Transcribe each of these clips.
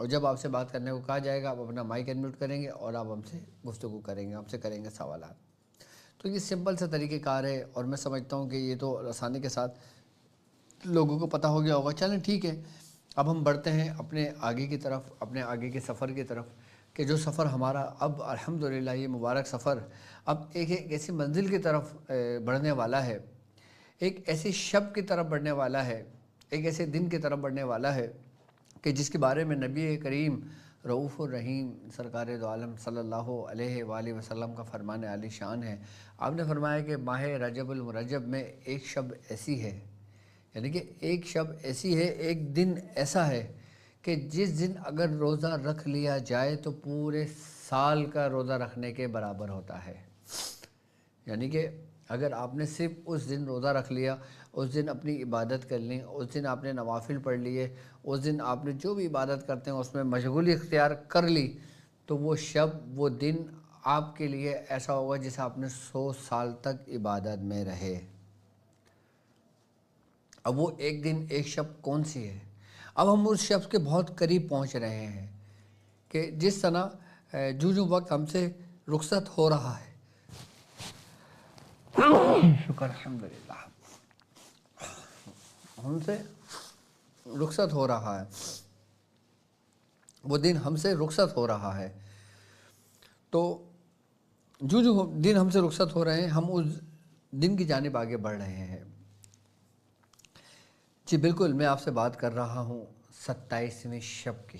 اور جب آپ سے بات کرنے کو کہا جائے گا آپ اپنا مائک انمیوٹ کریں گے اور آپ ہم سے گفتگو کریں گے، ہم سے کریں گے سوالات۔ تو یہ سمپل سا طریقہ کار ہے، اور میں سمجھتا ہوں کہ یہ تو آسانی کے ساتھ لوگوں کو پتہ ہو گیا ہوگا۔ چلیں ٹھیک ہے، اب ہم بڑھتے ہیں اپنے آگے کی طرف، اپنے آگے کے سفر کی طرف، کہ جو سفر ہمارا اب الحمدللہ یہ مبارک سفر اب ایک ایسی منزل کی طرف بڑھنے والا ہے، ایک ایسی شب کی طرف بڑھنے والا ہے، ایک ایسے دن کی طرف بڑھنے والا ہے کہ جس کے بارے میں نبی کریم رؤوف الرحیم سرکار دو عالم صلی اللہ علیہ وآلہ وسلم کا فرمان عالی شان ہے۔ آپ نے فرمایا کہ ماہ رجب المرجب میں ایک شب ایسی ہے، یعنی کہ ایک شب ایسی ہے، ایک دن ایسا ہے کہ جس دن اگر روزہ رکھ لیا جائے تو پورے سال کا روزہ رکھنے کے برابر ہوتا ہے۔ یعنی کہ اگر آپ نے صرف اس دن روزہ رکھ لیا، اس دن اپنی عبادت کر لی، اس دن آپ نے نوافل پڑھ لیے، اس دن آپ نے جو بھی عبادت کرتے ہیں اس میں مشغولی اختیار کر لی، تو وہ شب وہ دن آپ کے لیے ایسا ہوگا جیسے آپ نے 100 سال تک عبادت میں رہے۔ اب وہ ایک دن ایک شب کون سی ہے؟ اب ہم اس شب کے بہت قریب پہنچ رہے ہیں کہ جس طرح جو وقت ہم سے رخصت ہو رہا ہے، شکر الحمدللہ، ہم سے رخصت ہو رہا ہے، وہ دن ہم سے رخصت ہو رہا ہے، تو جو دن ہم سے رخصت ہو رہے ہیں ہم اس دن کی جانب آگے بڑھ رہے ہیں۔ جی بالکل، میں آپ سے بات کر رہا ہوں 27ویں شب کی۔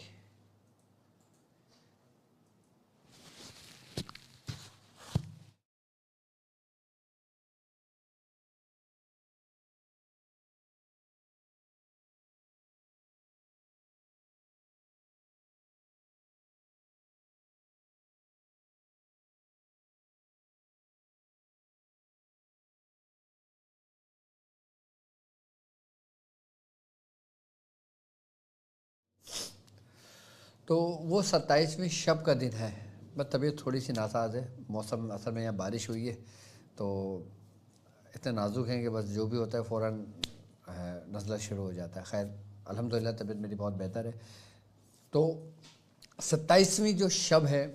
تو وہ 27ویں شب کا دن ہے۔ بس طبیعت تھوڑی سی ناساز ہے، موسم اصل میں یہاں بارش ہوئی ہے تو اتنے نازک ہیں کہ بس جو بھی ہوتا ہے فوراً نزلہ شروع ہو جاتا ہے۔ خیر الحمدللہ طبیعت میری بہت بہتر ہے۔ تو 27ویں جو شب ہے،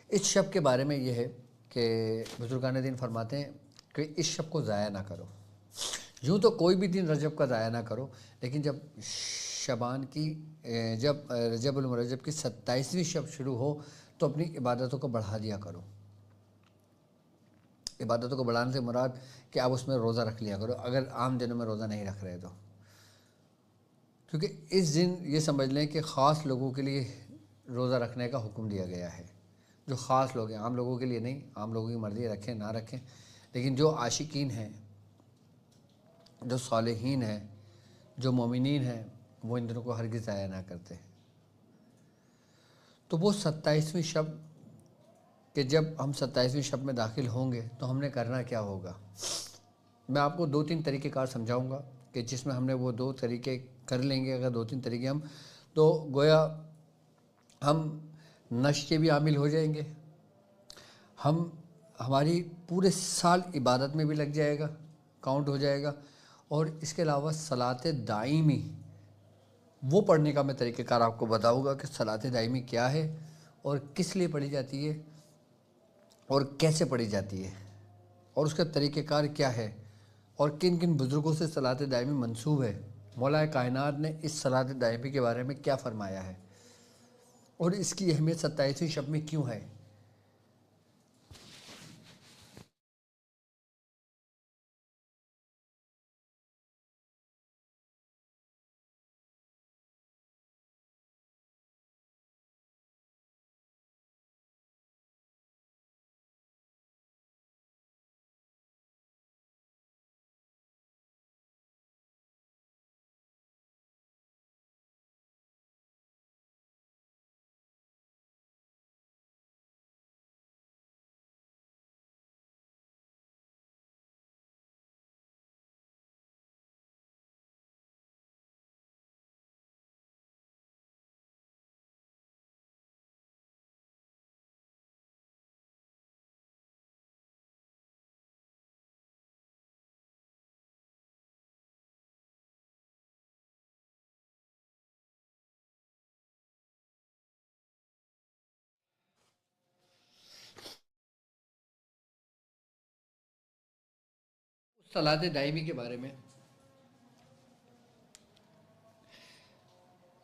اس شب کے بارے میں یہ ہے کہ بزرگان دین فرماتے ہیں کہ اس شب کو ضائع نہ کرو۔ یوں تو کوئی بھی دن رجب کا ضائع نہ کرو، لیکن جب شبان کی جب رجب المرجب کی 27ویں شب شروع ہو تو اپنی عبادتوں کو بڑھا دیا کرو۔ عبادتوں کو بڑھانے سے مراد کہ آپ اس میں روزہ رکھ لیا کرو اگر عام دنوں میں روزہ نہیں رکھ رہے تو، کیونکہ اس دن یہ سمجھ لیں کہ خاص لوگوں کے لیے روزہ رکھنے کا حکم دیا گیا ہے۔ جو خاص لوگ ہیں، عام لوگوں کے لیے نہیں، عام لوگوں کی مرضی رکھیں نہ رکھیں، لیکن جو عاشقین ہیں، جو صالحین ہیں، جو مومنین ہیں، وہ ان دنوں کو ہرگز ضائع نہ کرتے۔ تو وہ 27ویں شب کہ جب ہم 27ویں شب میں داخل ہوں گے تو ہم نے کرنا کیا ہوگا، میں آپ کو 2-3 طریقہ کار سمجھاؤں گا کہ جس میں ہم نے وہ 2 طریقے کر لیں گے، اگر 2-3 طریقے ہم تو گویا ہم نشے کے بھی عامل ہو جائیں گے، ہماری پورے سال عبادت میں بھی لگ جائے گا، کاؤنٹ ہو جائے گا، اور اس کے علاوہ صلاۃ دائمی وہ پڑھنے کا میں طریقہ کار آپ کو بتاؤں گا کہ صلاۃ دائمی کیا ہے اور کس لیے پڑھی جاتی ہے اور کیسے پڑھی جاتی ہے اور اس کا طریقہ کار کیا ہے اور کن کن بزرگوں سے صلاۃ دائمی منسوب ہے، مولا کائنات نے اس صلاۃ دائمی کے بارے میں کیا فرمایا ہے اور اس کی اہمیت 27ویں شب میں کیوں ہے۔ صلاۃ دائمی کے بارے میں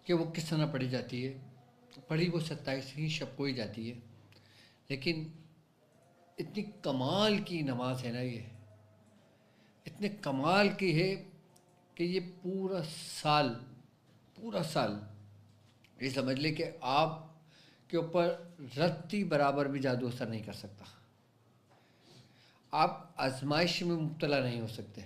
کہ وہ کس طرح پڑھی جاتی ہے. پڑھی وہ 27ویں شب کو ہی جاتی ہے، لیکن اتنی کمال کی نماز ہے نا، یہ اتنے کمال کی ہے کہ یہ پورا سال یہ سمجھ لے کہ آپ کے اوپر رتی برابر بھی جادو اثر نہیں کر سکتا. آپ آزمائش میں مبتلا نہیں ہو سکتے،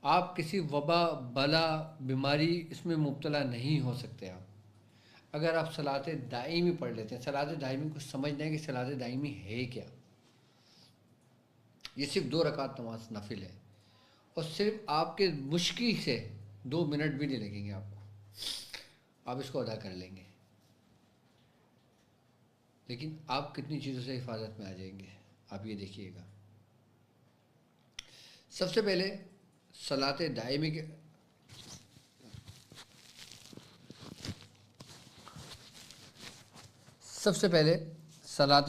آپ کسی وبا بلا بیماری اس میں مبتلا نہیں ہو سکتے. آپ اگر آپ صلاۃ دائمی پڑھ لیتے ہیں، صلاۃ دائمی کو سمجھتے ہیں کہ صلاۃ دائمی ہے کیا. یہ صرف 2 رکعت نماز نفل ہے، اور صرف آپ کے مشکل سے 2 منٹ بھی نہیں لگیں گے آپ کو، آپ اس کو ادا کر لیں گے. لیکن آپ کتنی چیزوں سے حفاظت میں آ جائیں گے، آپ یہ دیکھیے گا. سب سے پہلے صلاۃ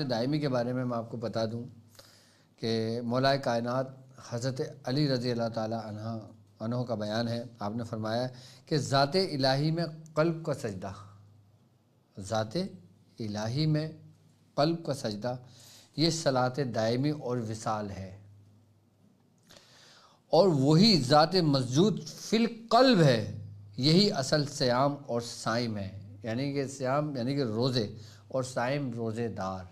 دائمی کے بارے میں آپ کو بتا دوں کہ مولا کائنات حضرت علی رضی اللہ تعالی عنہ کا بیان ہے. آپ نے فرمایا کہ ذات الہی میں قلب کا سجدہ، ذات الہی میں قلب کا سجدہ یہ صلاۃ دائمی اور وصال ہے، اور وہی ذات مسجود فی القلب ہے، یہی اصل صیام اور صائم ہے. یعنی کہ صیام یعنی کہ روزے، اور صائم روزے دار.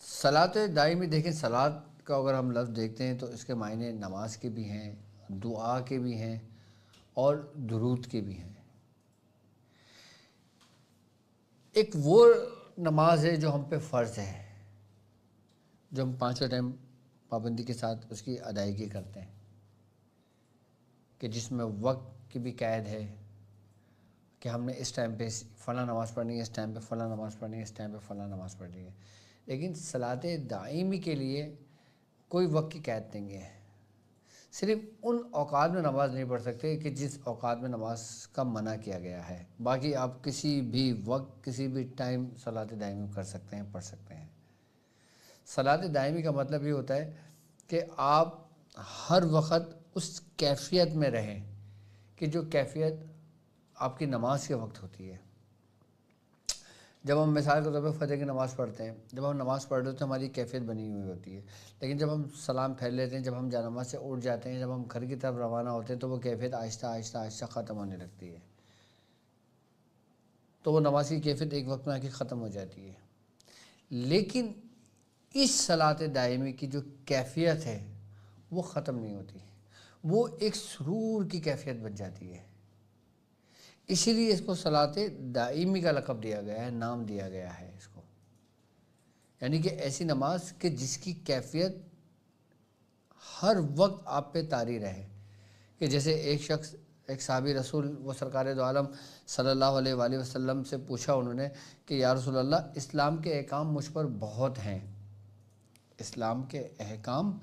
صلاۃ دائمی دیکھیں، صلاۃ کا اگر ہم لفظ دیکھتے ہیں تو اس کے معنی نماز کے بھی ہیں، دعا کے بھی ہیں، اور درود کے بھی ہیں. ایک وہ نماز ہے جو ہم پہ فرض ہے، جو ہم 5 ٹائم پابندی کے ساتھ اس کی ادائیگی کرتے ہیں، کہ جس میں وقت کی بھی قید ہے کہ ہم نے اس ٹائم پہ فلاں نماز پڑھنی ہے، اس ٹائم پہ فلاں نماز پڑھنی ہے، اس ٹائم پہ فلاں نماز پڑھنی ہے. لیکن صلاۃ دائمی کے لیے کوئی وقت کی قید نہیں ہے. صرف ان اوقات میں نماز نہیں پڑھ سکتے کہ جس اوقات میں نماز کا منع کیا گیا ہے، باقی آپ کسی بھی وقت کسی بھی ٹائم صلاۃ دائمی کر سکتے ہیں، پڑھ سکتے ہیں. صلاۃ دائمی کا مطلب یہ ہوتا ہے کہ آپ ہر وقت اس کیفیت میں رہیں کہ جو کیفیت آپ کی نماز کے وقت ہوتی ہے. جب ہم مثال کے طور پہ فجر کی نماز پڑھتے ہیں، جب ہم نماز پڑھ رہے ہوتے ہیں ہماری کیفیت بنی ہوئی ہوتی ہے، لیکن جب ہم سلام پھیر لیتے ہیں، جب ہم جانماز سے اٹھ جاتے ہیں، جب ہم گھر کی طرف روانہ ہوتے ہیں، تو وہ کیفیت آہستہ آہستہ آہستہ ختم ہونے لگتی ہے. تو وہ نماز کی کیفیت ایک وقت میں آ کے ختم ہو جاتی ہے. لیکن اس صلاۃ دائمی کی جو کیفیت ہے وہ ختم نہیں ہوتی، وہ ایک سرور کی کیفیت بن جاتی ہے. اسی لیے اس کو صلاۃ دائمی کا لقب دیا گیا ہے، نام دیا گیا ہے اس کو. یعنی کہ ایسی نماز کہ جس کی کیفیت ہر وقت آپ پہ طاری رہے. کہ جیسے ایک شخص، ایک صحابی رسول وہ سرکار دو عالم صلی اللہ علیہ وآلہ وسلم سے پوچھا انہوں نے کہ یا رسول اللہ، اسلام کے احکام مجھ پر بہت ہیں، اسلام کے احکام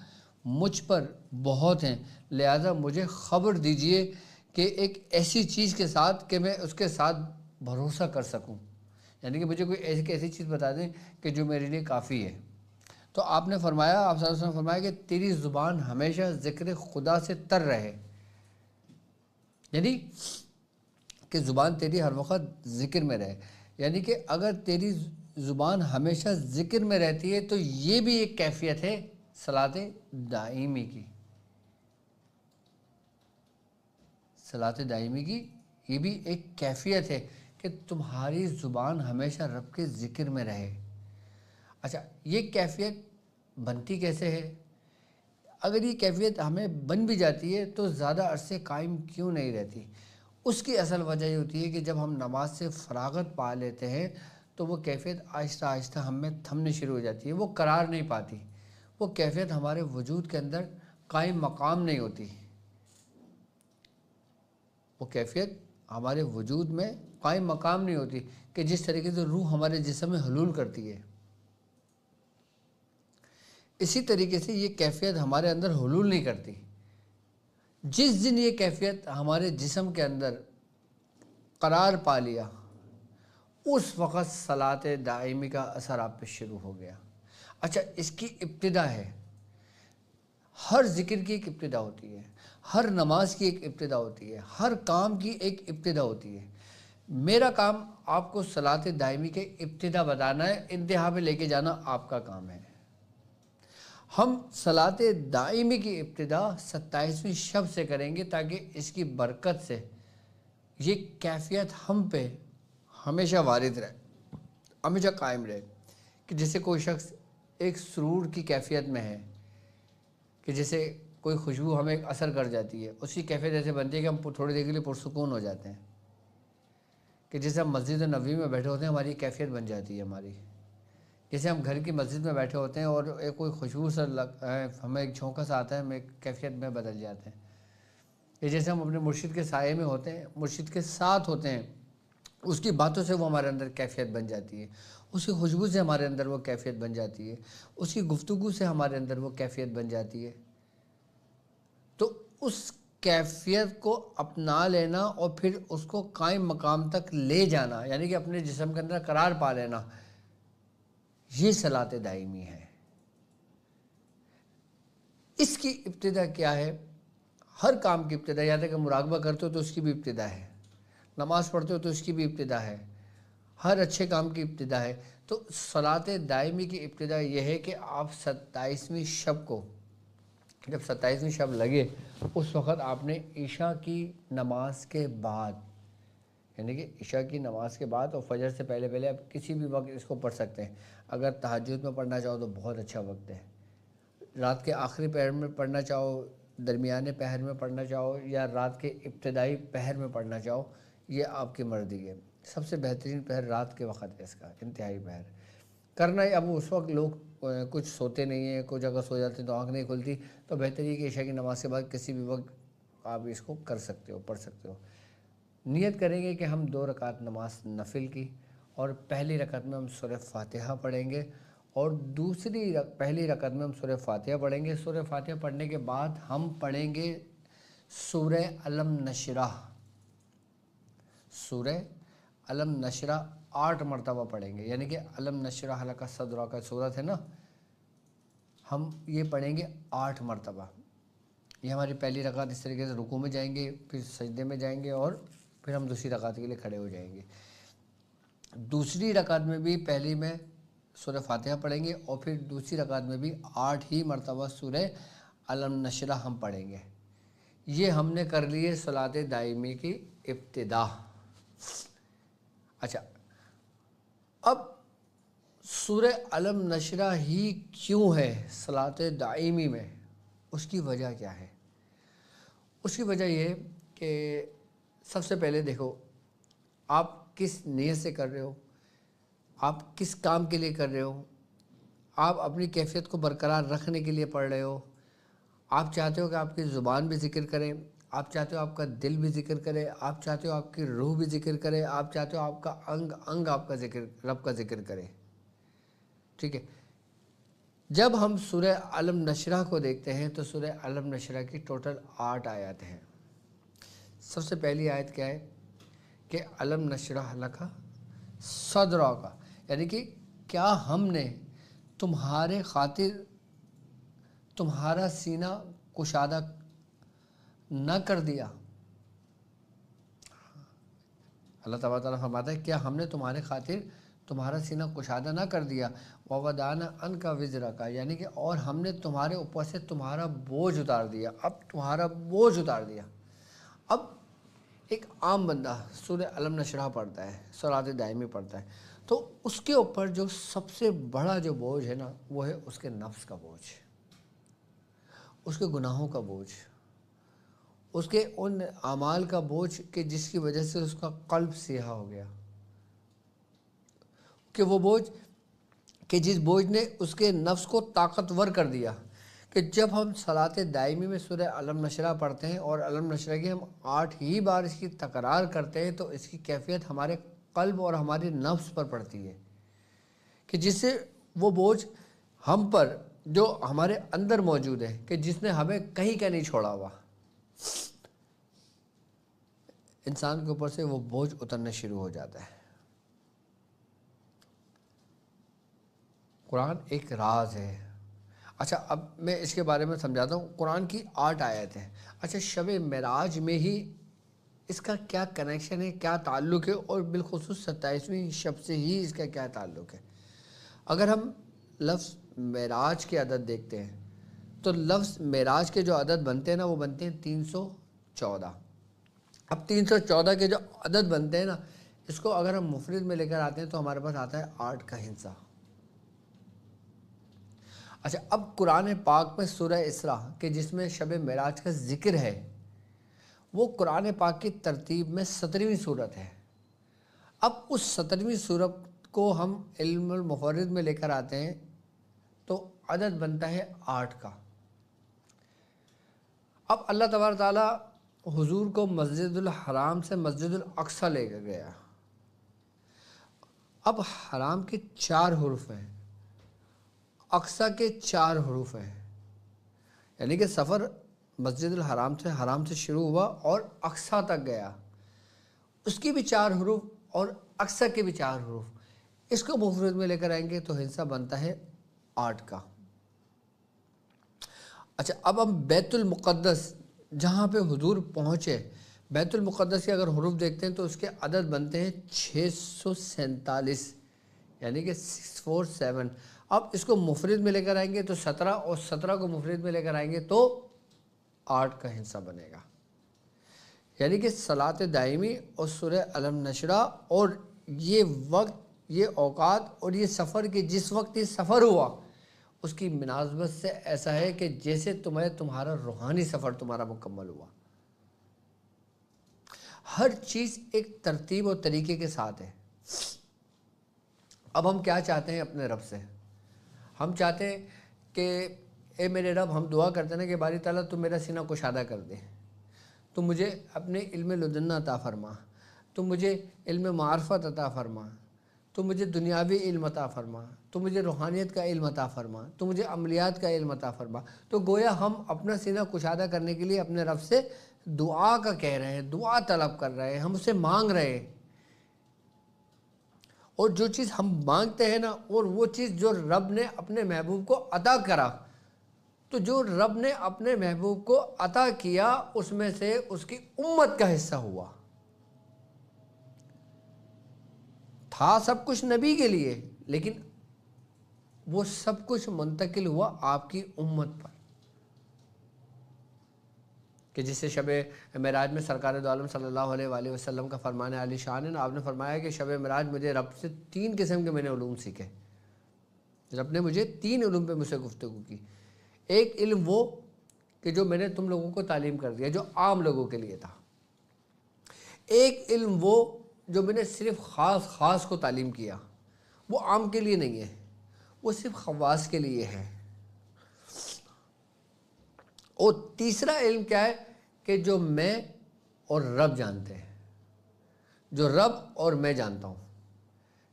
مجھ پر بہت ہیں، لہذا مجھے خبر دیجئے کہ ایک ایسی چیز کے ساتھ کہ میں اس کے ساتھ بھروسہ کر سکوں. یعنی کہ مجھے کوئی ایسی چیز بتا دیں کہ جو میرے لیے کافی ہے. تو آپ نے فرمایا، آپ صلی اللہ علیہ وسلم نے فرمایا کہ تیری زبان ہمیشہ ذکر خدا سے تر رہے. یعنی کہ زبان تیری ہر وقت ذکر میں رہے. یعنی کہ اگر تیری زبان ہمیشہ ذکر میں رہتی ہے تو یہ بھی ایک کیفیت ہے صلاۃ دائمی کی. صلاۃ دائمی کی یہ بھی ایک کیفیت ہے کہ تمہاری زبان ہمیشہ رب کے ذکر میں رہے. اچھا، یہ کیفیت بنتی کیسے ہے؟ اگر یہ کیفیت ہمیں بن بھی جاتی ہے تو زیادہ عرصے قائم کیوں نہیں رہتی؟ اس کی اصل وجہ یہ ہوتی ہے کہ جب ہم نماز سے فراغت پا لیتے ہیں تو وہ کیفیت آہستہ آہستہ ہم میں تھمنے شروع ہو جاتی ہے، وہ قرار نہیں پاتی، وہ کیفیت ہمارے وجود کے اندر قائم مقام نہیں ہوتی، وہ کیفیت ہمارے وجود میں قائم مقام نہیں ہوتی کہ جس طریقے سے روح ہمارے جسم میں حلول کرتی ہے، اسی طریقے سے یہ کیفیت ہمارے اندر حلول نہیں کرتی. جس دن یہ کیفیت ہمارے جسم کے اندر قرار پا لیا، اس وقت صلاۃ دائمی کا اثر آپ پہ شروع ہو گیا۔ اچھا، اس کی ابتدا ہے، ہر ذکر کی ایک ابتدا ہوتی ہے، ہر نماز کی ایک ابتدا ہوتی ہے، ہر کام کی ایک ابتدا ہوتی ہے۔ میرا کام آپ کو صلاۃ دائمی کے ابتدا بتانا ہے، انتہا پہ لے کے جانا آپ کا کام ہے۔ ہم صلاۃ دائمی کی ابتدا 27ویں شب سے کریں گے تاکہ اس کی برکت سے یہ کیفیت ہم پہ ہمیشہ وارد رہے، ہمیشہ قائم رہے، کہ جیسے کوئی شخص ایک سرور کی کیفیت میں ہے، کہ جیسے کوئی خوشبو ہمیں اثر کر جاتی ہے، اسی کیفیت ایسے بنتی ہے کہ ہم تھوڑی دیر کے لیے پرسکون ہو جاتے ہیں، کہ جیسے ہم مسجد نبوی میں بیٹھے ہوتے ہیں ہماری کیفیت بن جاتی ہے ہماری، جیسے ہم گھر کی مسجد میں بیٹھے ہوتے ہیں اور ایک کوئی خوشبو سے ہمیں ایک جھونکا سا آتا ہے، ہم ایک کیفیت میں بدل جاتے ہیں۔ یہ جیسے ہم اپنے مرشد کے سائے میں ہوتے ہیں، مرشد کے ساتھ ہوتے ہیں، اس کی باتوں سے وہ ہمارے اندر کیفیت بن جاتی ہے، اسی خوشبو سے ہمارے اندر وہ کیفیت بن جاتی ہے، اسی گفتگو سے ہمارے اندر وہ کیفیت بن جاتی ہے۔ تو اس کیفیت کو اپنا لینا اور پھر اس کو قائم مقام تک لے جانا، یعنی کہ اپنے جسم کے اندر قرار پا لینا، یہ صلاۃ دائمی ہے۔ اس کی ابتدا کیا ہے؟ ہر کام کی ابتدا، یاد ہے کہ مراقبہ کرتے ہو تو اس کی بھی ابتدا ہے، نماز پڑھتے ہو تو اس کی بھی ابتدا ہے، ہر اچھے کام کی ابتدا ہے۔ تو صلاۃ دائمی کی ابتدا یہ ہے کہ آپ 27ویں شب کو، جب 27ویں شب لگے اس وقت آپ نے عشاء کی نماز کے بعد، یعنی کہ عشاء کی نماز کے بعد اور فجر سے پہلے پہلے آپ کسی بھی وقت اس کو پڑھ سکتے ہیں۔ اگر تہجد میں پڑھنا چاہو تو بہت اچھا وقت ہے، رات کے آخری پہر میں پڑھنا چاہو، درمیانے پہر میں پڑھنا چاہو، یا رات کے ابتدائی پہر میں پڑھنا چاہو، یہ آپ کی مرضی ہے۔ سب سے بہترین پہر رات کے وقت ہے، اس کا انتہائی پہر کرنا ہے۔ اب اس وقت لوگ کچھ سوتے نہیں ہیں، کچھ اگر سو جاتے ہیں تو آنکھ نہیں کھلتی، تو بہتر یہ کہ عشاء کی نماز کے بعد کسی بھی وقت آپ اس کو کر سکتے ہو، پڑھ سکتے ہو۔ نیت کریں گے کہ ہم 2 رکعت نماز نفل کی، اور پہلی رکعت میں ہم سورہ فاتحہ پڑھیں گے، اور پہلی رکعت میں ہم سورہ فاتحہ پڑھیں گے۔ سورہ فاتحہ پڑھنے کے بعد ہم پڑھیں گے سورہ علم نشرح، سورہ علم نشرح 8 مرتبہ پڑھیں گے، یعنی کہ علم نشرح لک صدرک کا سورت ہے نا، ہم یہ پڑھیں گے 8 مرتبہ۔ یہ ہماری پہلی رکعت، اس طریقے سے رکوع میں جائیں گے، پھر سجدے میں جائیں گے، اور پھر ہم دوسری رکعت کے لیے کھڑے ہو جائیں گے۔ دوسری رکعت میں بھی پہلی میں سورہ فاتحہ پڑھیں گے، اور پھر دوسری رکعت میں بھی 8 ہی مرتبہ سورہ علم نشرح ہم پڑھیں گے۔ یہ ہم نے کر لیے صلاۃ دائمی کی ابتدا۔ اچھا، اب سورہ علم نشرح ہی کیوں ہے صلاۃ دائمی میں؟ اس کی وجہ کیا ہے؟ اس کی وجہ یہ کہ سب سے پہلے دیکھو، آپ کس نیت سے کر رہے ہو، آپ کس کام کے لیے کر رہے ہو، آپ اپنی کیفیت کو برقرار رکھنے کے لیے پڑھ رہے ہو، آپ چاہتے ہو کہ آپ کی زبان بھی ذکر کرے، آپ چاہتے ہو آپ کا دل بھی ذکر کرے، آپ چاہتے ہو آپ کی روح بھی ذکر کرے، آپ چاہتے ہو آپ کا انگ آپ کا ذکر، رب کا ذکر کرے، ٹھیک ہے۔ جب ہم سورہ علم نشرح کو دیکھتے ہیں تو سورہ علم نشرح کی ٹوٹل 8 آیات ہیں۔ سب سے پہلی آیت کیا ہے کہ علم نشرح لک صدرک، یعنی کہ کیا ہم نے تمہارے خاطر تمہارا سینہ کشادہ نہ کر دیا؟ اللہ تعالیٰ فرماتا ہے کیا ہم نے تمہارے خاطر تمہارا سینہ کشادہ نہ کر دیا؟ وَوَضَعْنَا عَنْكَ وِزْرَكَ، یعنی کہ اور ہم نے تمہارے اوپر سے تمہارا بوجھ اتار دیا۔ اب تمہارا بوجھ اتار دیا۔ اب ایک عام بندہ سورہ علم نشرح پڑھتا ہے، صلاۃ دائمی پڑھتا ہے، تو اس کے اوپر جو سب سے بڑا جو بوجھ ہے نا، وہ ہے اس کے نفس کا بوجھ، اس کے گناہوں کا بوجھ، اس کے ان اعمال کا بوجھ کہ جس کی وجہ سے اس کا قلب سیاہ ہو گیا، کہ وہ بوجھ کہ جس بوجھ نے اس کے نفس کو طاقتور کر دیا، کہ جب ہم صلاۃ دائمی میں سورہ علم نشرح پڑھتے ہیں اور علم نشرح کی ہم 8 ہی بار اس کی تکرار کرتے ہیں، تو اس کی کیفیت ہمارے قلب اور ہمارے نفس پر پڑتی ہے، کہ جس سے وہ بوجھ ہم پر جو ہمارے اندر موجود ہے، کہ جس نے ہمیں کہیں کا نہیں چھوڑا ہوا، انسان کے اوپر سے وہ بوجھ اترنا شروع ہو جاتا ہے۔ قرآن ایک راز ہے۔ اچھا اب میں اس کے بارے میں سمجھاتا ہوں۔ قرآن کی 8 آیت ہیں۔ اچھا شب معراج میں ہی اس کا کیا کنیکشن ہے، کیا تعلق ہے، اور بالخصوص 27ویں شب سے ہی اس کا کیا تعلق ہے؟ اگر ہم لفظ معراج کے عدد دیکھتے ہیں تو لفظ معراج کے جو عدد بنتے ہیں نا وہ بنتے ہیں 314۔ اب 314 کے جو عدد بنتے ہیں نا اس کو اگر ہم مفرد میں لے کر آتے ہیں تو ہمارے پاس آتا ہے 8 کا ہندسہ۔ اچھا اب قرآن پاک میں سورہ اسراء کہ جس میں شب معراج کا ذکر ہے وہ قرآن پاک کی ترتیب میں 17ویں صورت ہے۔ اب اس 17ویں صورت کو ہم علم المفرد میں لے کر آتے ہیں تو عدد بنتا ہے 8 کا۔ اب اللہ تبارک تعالیٰ حضور کو مسجد الحرام سے مسجد الاقصی لے کر گیا۔ اب حرام کے 4 حروف ہیں، اقصی کے 4 حروف ہیں، یعنی کہ سفر مسجد حرام سے شروع ہوا اور اقصی تک گیا، اس کی بھی 4 حروف اور اقصی کے بھی 4 حروف۔ اس کو مفرد میں لے کر آئیں گے تو ہندسہ بنتا ہے 8 کا۔ اچھا اب ہم بیت المقدس جہاں پہ حضور پہنچے، بیت المقدس کے اگر حروف دیکھتے ہیں تو اس کے عدد بنتے ہیں 647، یعنی کہ 647۔ اب اس کو مفرد میں لے کر آئیں گے تو 17، اور 17 کو مفرد میں لے کر آئیں گے تو 8 کا ہندسہ بنے گا۔ یعنی کہ صلاۃ دائمی اور سورہ الم نشرہ اور یہ وقت، یہ اوقات اور یہ سفر کے جس وقت یہ سفر ہوا اس کی مناسبت سے ایسا ہے کہ جیسے تمہارا روحانی سفر تمہارا مکمل ہوا۔ ہر چیز ایک ترتیب اور طریقے کے ساتھ ہے۔ اب ہم کیا چاہتے ہیں اپنے رب سے؟ ہم چاہتے ہیں کہ اے میرے رب، ہم دعا کرتے ہیں کہ باری تعالیٰ تو میرا سینہ کشادہ کر دے، تو مجھے اپنے علم لدنا عطا فرما، تو مجھے علم معرفت عطا فرما، تو مجھے دنیاوی علم عطا فرما، تو مجھے روحانیت کا علم عطا فرما، تو مجھے عملیات کا علم عطا فرما۔ تو گویا ہم اپنا سینہ کشادہ کرنے کے لیے اپنے رب سے دعا کا کہہ رہے ہیں، دعا طلب کر رہے ہیں، ہم اسے مانگ رہے ہیں۔ اور جو چیز ہم مانگتے ہیں نا، اور وہ چیز جو رب نے اپنے محبوب کو عطا کرا، تو جو رب نے اپنے محبوب کو عطا کیا اس میں سے اس کی امت کا حصہ ہوا۔ تھا سب کچھ نبی کے لیے، لیکن وہ سب کچھ منتقل ہوا آپ کی امت پر، کہ جس سے شب معراج میں سرکار دو عالم صلی اللہ علیہ وآلہ وسلم کا فرمان عالی شان ہے۔ آپ نے فرمایا کہ شب معراج مجھے رب سے 3 قسم کے میں نے علوم سیکھے۔ رب نے مجھے 3 علوم پہ مجھ سے گفتگو کی۔ ایک علم وہ کہ جو میں نے تم لوگوں کو تعلیم کر دیا، جو عام لوگوں کے لیے تھا۔ ایک علم وہ جو میں نے صرف خاص کو تعلیم کیا، وہ عام کے لیے نہیں ہے، وہ صرف خواص کے لیے ہے۔ اور تیسرا علم کیا ہے کہ جو میں اور رب جانتے ہیں، جو رب اور میں جانتا ہوں،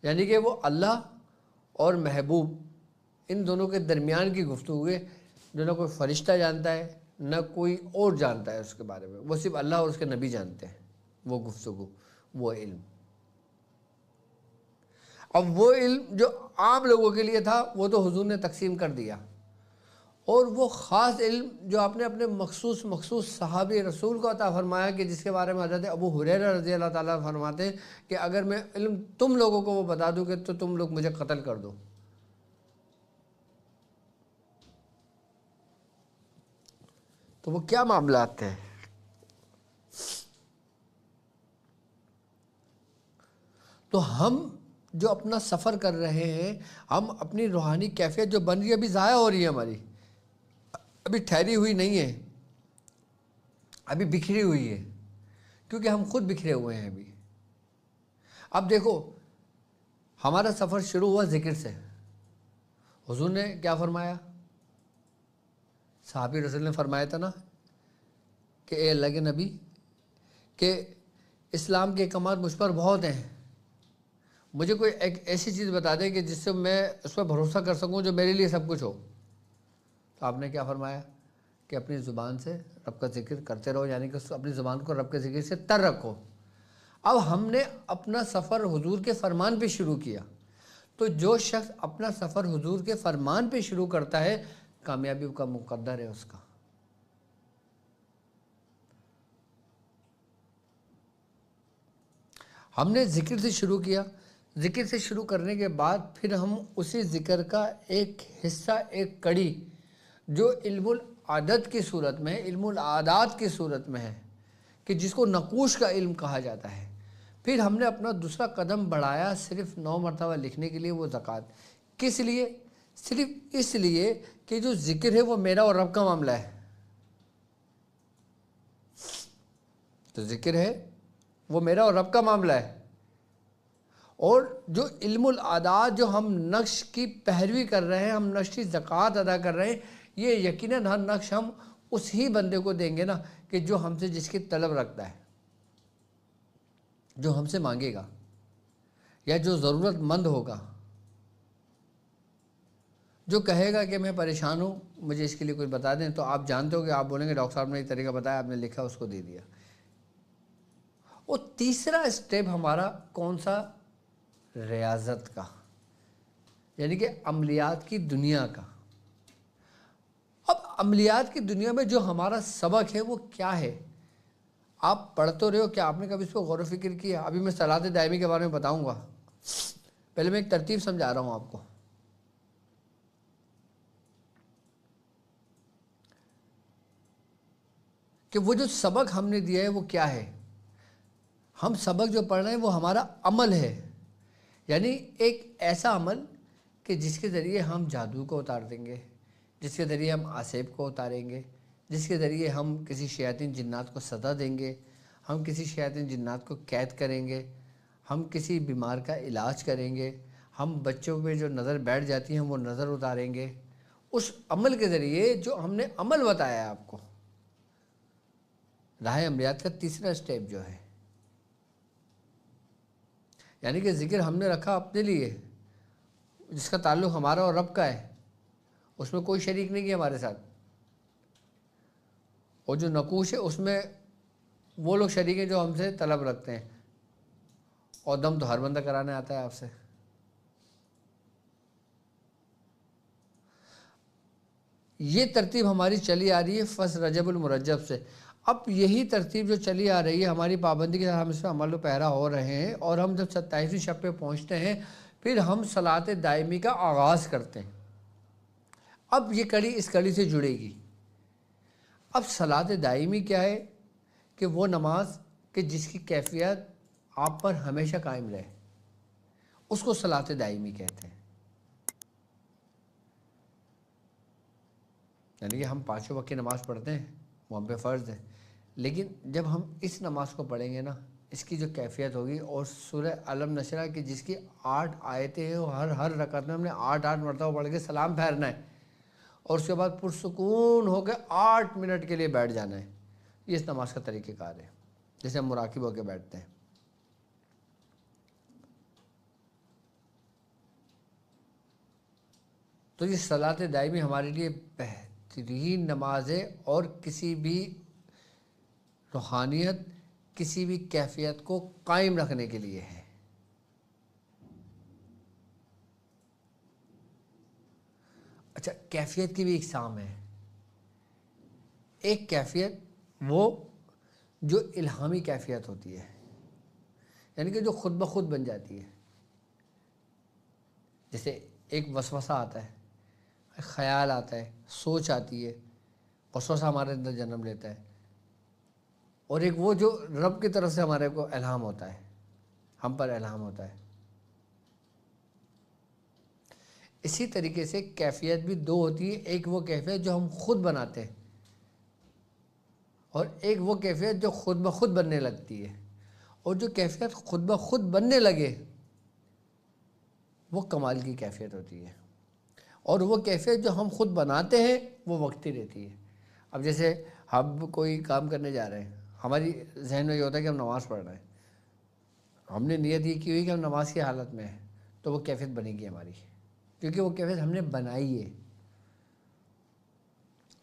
یعنی کہ وہ اللہ اور محبوب ان دونوں کے درمیان کی گفتگو ہے، جو نہ کوئی فرشتہ جانتا ہے نہ کوئی اور جانتا ہے اس کے بارے میں، وہ صرف اللہ اور اس کے نبی جانتے ہیں وہ گفتگو، وہ علم۔ اب وہ علم جو عام لوگوں کے لیے تھا وہ تو حضور نے تقسیم کر دیا، اور وہ خاص علم جو آپ نے اپنے مخصوص صحابی رسول کو عطا فرمایا، کہ جس کے بارے میں حضرت ابو ہریرہ رضی اللہ تعالیٰ فرماتے ہیں کہ اگر میں علم تم لوگوں کو وہ بتا دوں کہ تو تم لوگ مجھے قتل کر دو۔ تو وہ کیا معاملات تھے؟ تو ہم جو اپنا سفر کر رہے ہیں، ہم اپنی روحانی کیفیت جو بن رہی ہے ابھی ضائع ہو رہی ہے ہماری، ابھی ٹھہری ہوئی نہیں ہے، ابھی بکھری ہوئی ہے، کیونکہ ہم خود بکھرے ہوئے ہیں ابھی۔ اب دیکھو ہمارا سفر شروع ہوا ذکر سے۔ حضور نے کیا فرمایا؟ صحابی رسول نے فرمایا تھا نا کہ اے اللہ کے نبی، کہ اسلام کے احکامات مجھ پر بہت ہیں، مجھے کوئی ایک ایسی چیز بتا دے کہ جس سے میں اس پر بھروسہ کر سکوں جو میرے لیے سب کچھ ہو۔ تو آپ نے کیا فرمایا کہ اپنی زبان سے رب کا ذکر کرتے رہو، یعنی کہ اپنی زبان کو رب کے ذکر سے تر رکھو۔ اب ہم نے اپنا سفر حضور کے فرمان پہ شروع کیا، تو جو شخص اپنا سفر حضور کے فرمان پہ شروع کرتا ہے کامیابی کا مقدر ہے اس کا۔ ہم نے ذکر سے شروع کیا، ذکر سے شروع کرنے کے بعد پھر ہم اسی ذکر کا ایک حصہ، ایک کڑی جو علم العادت کی صورت میں ہے، علم العادات کی صورت میں ہے، کہ جس کو نقوش کا علم کہا جاتا ہے، پھر ہم نے اپنا دوسرا قدم بڑھایا صرف 9 مرتبہ لکھنے کے لیے وہ زکوٰۃ۔ کس لیے؟ صرف اس لیے کہ جو ذکر ہے وہ میرا اور رب کا معاملہ ہے۔ تو ذکر ہے وہ میرا اور رب کا معاملہ ہے، اور جو علم العادات جو ہم نقش کی پیروی کر رہے ہیں، ہم نقش کی زکوٰۃ ادا کر رہے ہیں، یہ یقیناً ہر نقش ہم اس ہی بندے کو دیں گے نا کہ جو ہم سے جس کی طلب رکھتا ہے، جو ہم سے مانگے گا یا جو ضرورت مند ہوگا، جو کہے گا کہ میں پریشان ہوں مجھے اس کے لیے کچھ بتا دیں، تو آپ جانتے ہو کہ آپ بولیں گے ڈاکٹر صاحب نے ایک طریقہ بتایا، آپ نے لکھا اس کو دے دیا۔ اور تیسرا اسٹیپ ہمارا کون سا؟ ریاضت کا، یعنی کہ عملیات کی دنیا کا۔ اب عملیات کی دنیا میں جو ہمارا سبق ہے وہ کیا ہے؟ آپ پڑھ تو رہے ہو، کیا آپ نے کبھی اس کو غور و فکر کیا؟ ابھی میں صلاۃ دائمی کے بارے میں بتاؤں گا، پہلے میں ایک ترتیب سمجھا رہا ہوں آپ کو۔ کہ وہ جو سبق ہم نے دیا ہے وہ کیا ہے؟ ہم سبق جو پڑھ رہے ہیں وہ ہمارا عمل ہے، یعنی ایک ایسا عمل کہ جس کے ذریعے ہم جادو کو اتار دیں گے، جس کے ذریعے ہم آسیب کو اتاریں گے، جس کے ذریعے ہم کسی شیاطین جنات کو سزا دیں گے، ہم کسی شیاطین جنات کو قید کریں گے، ہم کسی بیمار کا علاج کریں گے، ہم بچوں پہ جو نظر بیٹھ جاتی ہیں وہ نظر اتاریں گے۔ اس عمل کے ذریعے جو ہم نے عمل بتایا ہے آپ کو، راہ عملیات کا تیسرا اسٹیپ جو ہے، یعنی کہ ذکر ہم نے رکھا اپنے لیے جس کا تعلق ہمارا اور رب کا ہے، اس میں کوئی شریک نہیں کیا ہمارے ساتھ، اور جو نقوش ہے اس میں وہ لوگ شریک ہیں جو ہم سے طلب رکھتے ہیں، اور دم تو ہر بندہ کرانے آتا ہے آپ سے۔ یہ ترتیب ہماری چلی آ رہی ہے فص رجب المرجب سے۔ اب یہی ترتیب جو چلی آ رہی ہے ہماری پابندی کے ساتھ ہم اس پہ عمل و پیرا ہو رہے ہیں، اور ہم جب 27ویں شب پہ پہنچتے ہیں پھر ہم صلاۃ دائمی کا آغاز کرتے ہیں۔ اب یہ کڑی اس کڑی سے جڑے گی۔ اب صلاۃ دائمی کیا ہے؟ کہ وہ نماز کہ جس کی کیفیت آپ پر ہمیشہ قائم رہے، اس کو صلاۃ دائمی کہتے ہیں۔ یعنی کہ ہم 5 وقت کی نماز پڑھتے ہیں، وہ ہم پہ فرض ہے، لیکن جب ہم اس نماز کو پڑھیں گے نا، اس کی جو کیفیت ہوگی، اور سورہ علم نشرہ کی جس کی 8 آیتیں ہیں، ہر رکعت میں ہم نے 8 مرتبہ پڑھ کے سلام پھیرنا ہے، اور اس کے بعد پرسکون ہو کے 8 منٹ کے لیے بیٹھ جانا ہے۔ یہ اس نماز کا طریقہ کار ہے جیسے ہم مراقب ہو کے بیٹھتے ہیں۔ تو یہ صلاۃ دائمی ہمارے لیے بہترین نماز ہے، اور کسی بھی روحانیت، کسی بھی کیفیت کو قائم رکھنے کے لیے ہے۔ اچھا، کیفیت کی بھی اقسام ہے۔ ایک کیفیت وہ جو الہامی کیفیت ہوتی ہے، یعنی کہ جو خود بخود بن جاتی ہے، جیسے ایک وسوسہ آتا ہے، خیال آتا ہے، سوچ آتی ہے، وسوسہ ہمارے اندر جنم لیتا ہے، اور ایک وہ جو رب کی طرف سے ہمارے کو الہام ہوتا ہے، ہم پر الہام ہوتا ہے۔ اسی طریقے سے کیفیت بھی 2 ہوتی ہے، ایک وہ کیفیت جو ہم خود بناتے ہیں، اور ایک وہ کیفیت جو خود بخود بننے لگتی ہے۔ اور جو کیفیت خود بخود بننے لگے وہ کمال کی کیفیت ہوتی ہے، اور وہ کیفیت جو ہم خود بناتے ہیں وہ وقتی رہتی ہے۔ اب جیسے ہم کوئی کام کرنے جا رہے ہیں، ہماری ذہن میں یہ ہوتا ہے کہ ہم نماز پڑھ رہے ہیں، ہم نے نیت یہ کی ہوئی کہ ہم نماز کی حالت میں ہیں، تو وہ کیفیت بنے گی ہماری، کیونکہ وہ کیفیت ہم نے بنائی ہے،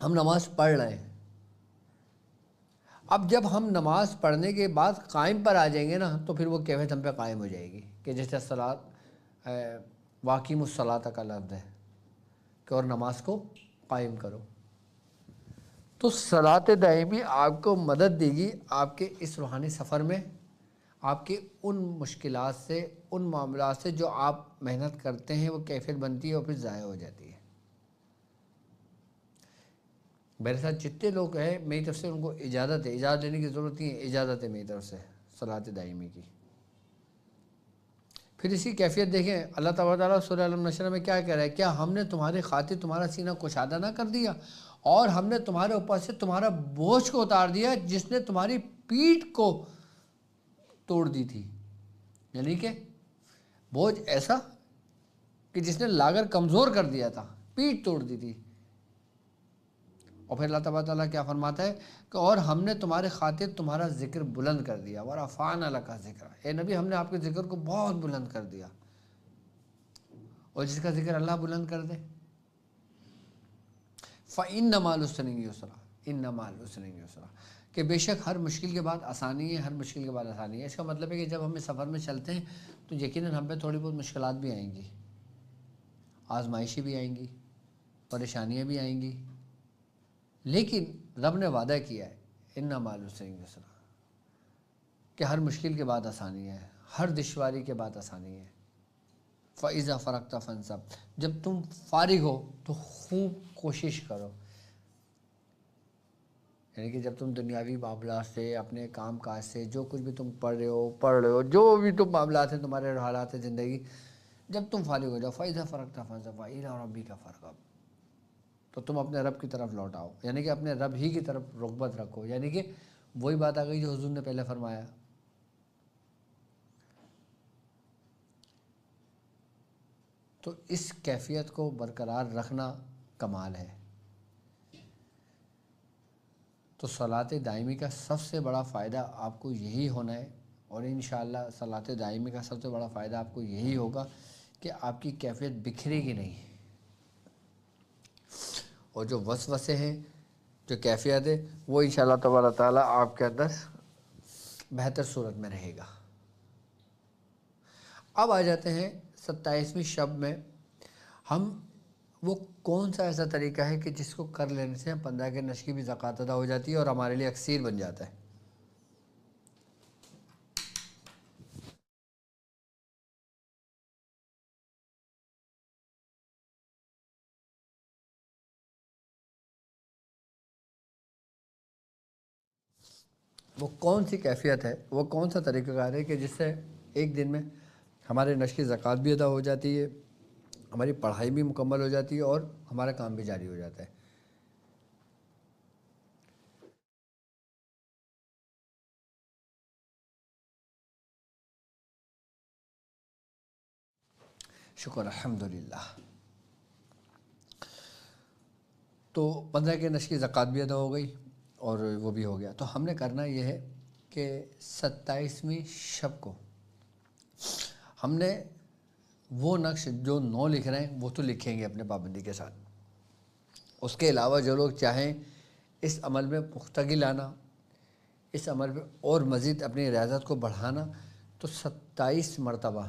ہم نماز پڑھ رہے ہیں۔ اب جب ہم نماز پڑھنے کے بعد قائم پر آ جائیں گے نا، تو پھر وہ کیفیت ہم پہ قائم ہو جائے گی، کہ جیسے صلاۃ واقیم الصلاۃ کا لفظ ہے کہ اور نماز کو قائم کرو. تو صلاۃ دائمی آپ کو مدد دے گی آپ کے اس روحانی سفر میں، آپ کے ان مشکلات سے، ان معاملات سے جو آپ محنت کرتے ہیں وہ کیفیت بنتی ہے اور پھر ضائع ہو جاتی ہے. میرے ساتھ جتنے لوگ ہیں میری طرف سے ان کو اجازت ہے، اجازت لینے کی ضرورت نہیں ہے، اجازت ہے میری طرف سے صلاۃ دائمی کی. پھر اسی کیفیت دیکھیں اللہ تعالیٰ سورہ الم نشر میں کیا کہہ رہا ہے، کیا ہم نے تمہاری خاطر تمہارا سینہ کشادہ نہ کر دیا اور ہم نے تمہارے اوپر سے تمہارا بوجھ کو اتار دیا جس نے تمہاری پیٹھ کو توڑ دی تھی. یعنی کہ بوجھ ایسا کہ جس نے لاگر کمزور کر دیا تھا، پیٹھ توڑ دی تھی. اور پھر اللہ تعالیٰ کیا فرماتا ہے کہ اور ہم نے تمہارے خاطر تمہارا ذکر بلند کر دیا. ورفعنا لک ذکرک، اے نبی ہم نے آپ کے ذکر کو بہت بلند کر دیا. اور جس کا ذکر اللہ بلند کر دے، فَإِنَّ مَعَ الْعُسْرِ يُسْرًا، إِنَّ مَعَ الْعُسْرِ يُسْرًا، کہ بے شک ہر مشکل کے بعد آسانی ہے، ہر مشکل کے بعد آسانی ہے. اس کا مطلب ہے کہ جب ہم اس سفر میں چلتے ہیں تو یقیناً ہم پہ تھوڑی بہت مشکلات بھی آئیں گی، آزمائشیں بھی آئیں گی، پریشانیاں بھی آئیں گی، لیکن رب نے وعدہ کیا ہے اِنَّ مَعَ الْعُسْرِ يُسْرًا، کہ ہر مشکل کے بعد آسانی ہے، ہر دشواری کے بعد آسانی ہے. فَإِذَا فَرَغْتَ فَانْصَبْ، جب تم فارغ ہو تو خوب کوشش کرو. یعنی کہ جب تم دنیاوی معاملات سے، اپنے کام کاج سے، جو کچھ بھی تم پڑھ رہے ہو، جو بھی تم معاملات ہیں، تمہارے حالات ہیں زندگی، جب تم فارغ ہو جاؤ فَإِذَا فَرَغْتَ فَانْصَبْ وَإِلَىٰ رَبِّكَ فَارْغَب، تو تم اپنے رب کی طرف لوٹ آؤ. یعنی کہ اپنے رب ہی کی طرف رغبت رکھو. یعنی کہ وہی بات آ گئی جو حضور نے پہلے فرمایا. تو اس کیفیت کو برقرار رکھنا کمال ہے. تو صلاۃ دائمی کا سب سے بڑا فائدہ آپ کو یہی ہونا ہے، اور انشاءاللہ صلاۃ دائمی کا سب سے بڑا فائدہ آپ کو یہی ہوگا کہ آپ کی کیفیت بکھرے گی نہیں، اور جو وسوسے ہیں، جو کیفیت ہے، وہ انشاءاللہ تبارک تعالیٰ آپ کے اندر بہتر صورت میں رہے گا. اب آ جاتے ہیں 27ویں شب میں. ہم وہ کون سا ایسا طریقہ ہے کہ جس کو کر لینے سے 15 کے نشر کی بھی زکوٰۃ ادا ہو جاتی ہے اور ہمارے لیے اکسیر بن جاتا ہے. وہ کون سی کیفیت ہے، وہ کون سا طریقہ کار ہے کہ جس سے ایک دن میں ہمارے نشر کی زکوٰۃ بھی ادا ہو جاتی ہے، ہماری پڑھائی بھی مکمل ہو جاتی ہے اور ہمارا کام بھی جاری ہو جاتا ہے. شکر الحمدللہ. تو 15 کے نشر کی زکوٰۃ بھی ادا ہو گئی اور وہ بھی ہو گیا. تو ہم نے کرنا یہ ہے کہ 27ویں شب کو ہم نے وہ نقش جو 9 لکھ رہے ہیں وہ تو لکھیں گے اپنے پابندی کے ساتھ. اس کے علاوہ جو لوگ چاہیں اس عمل میں پختگی لانا، اس عمل میں اور مزید اپنی ریاضت کو بڑھانا، تو 27 مرتبہ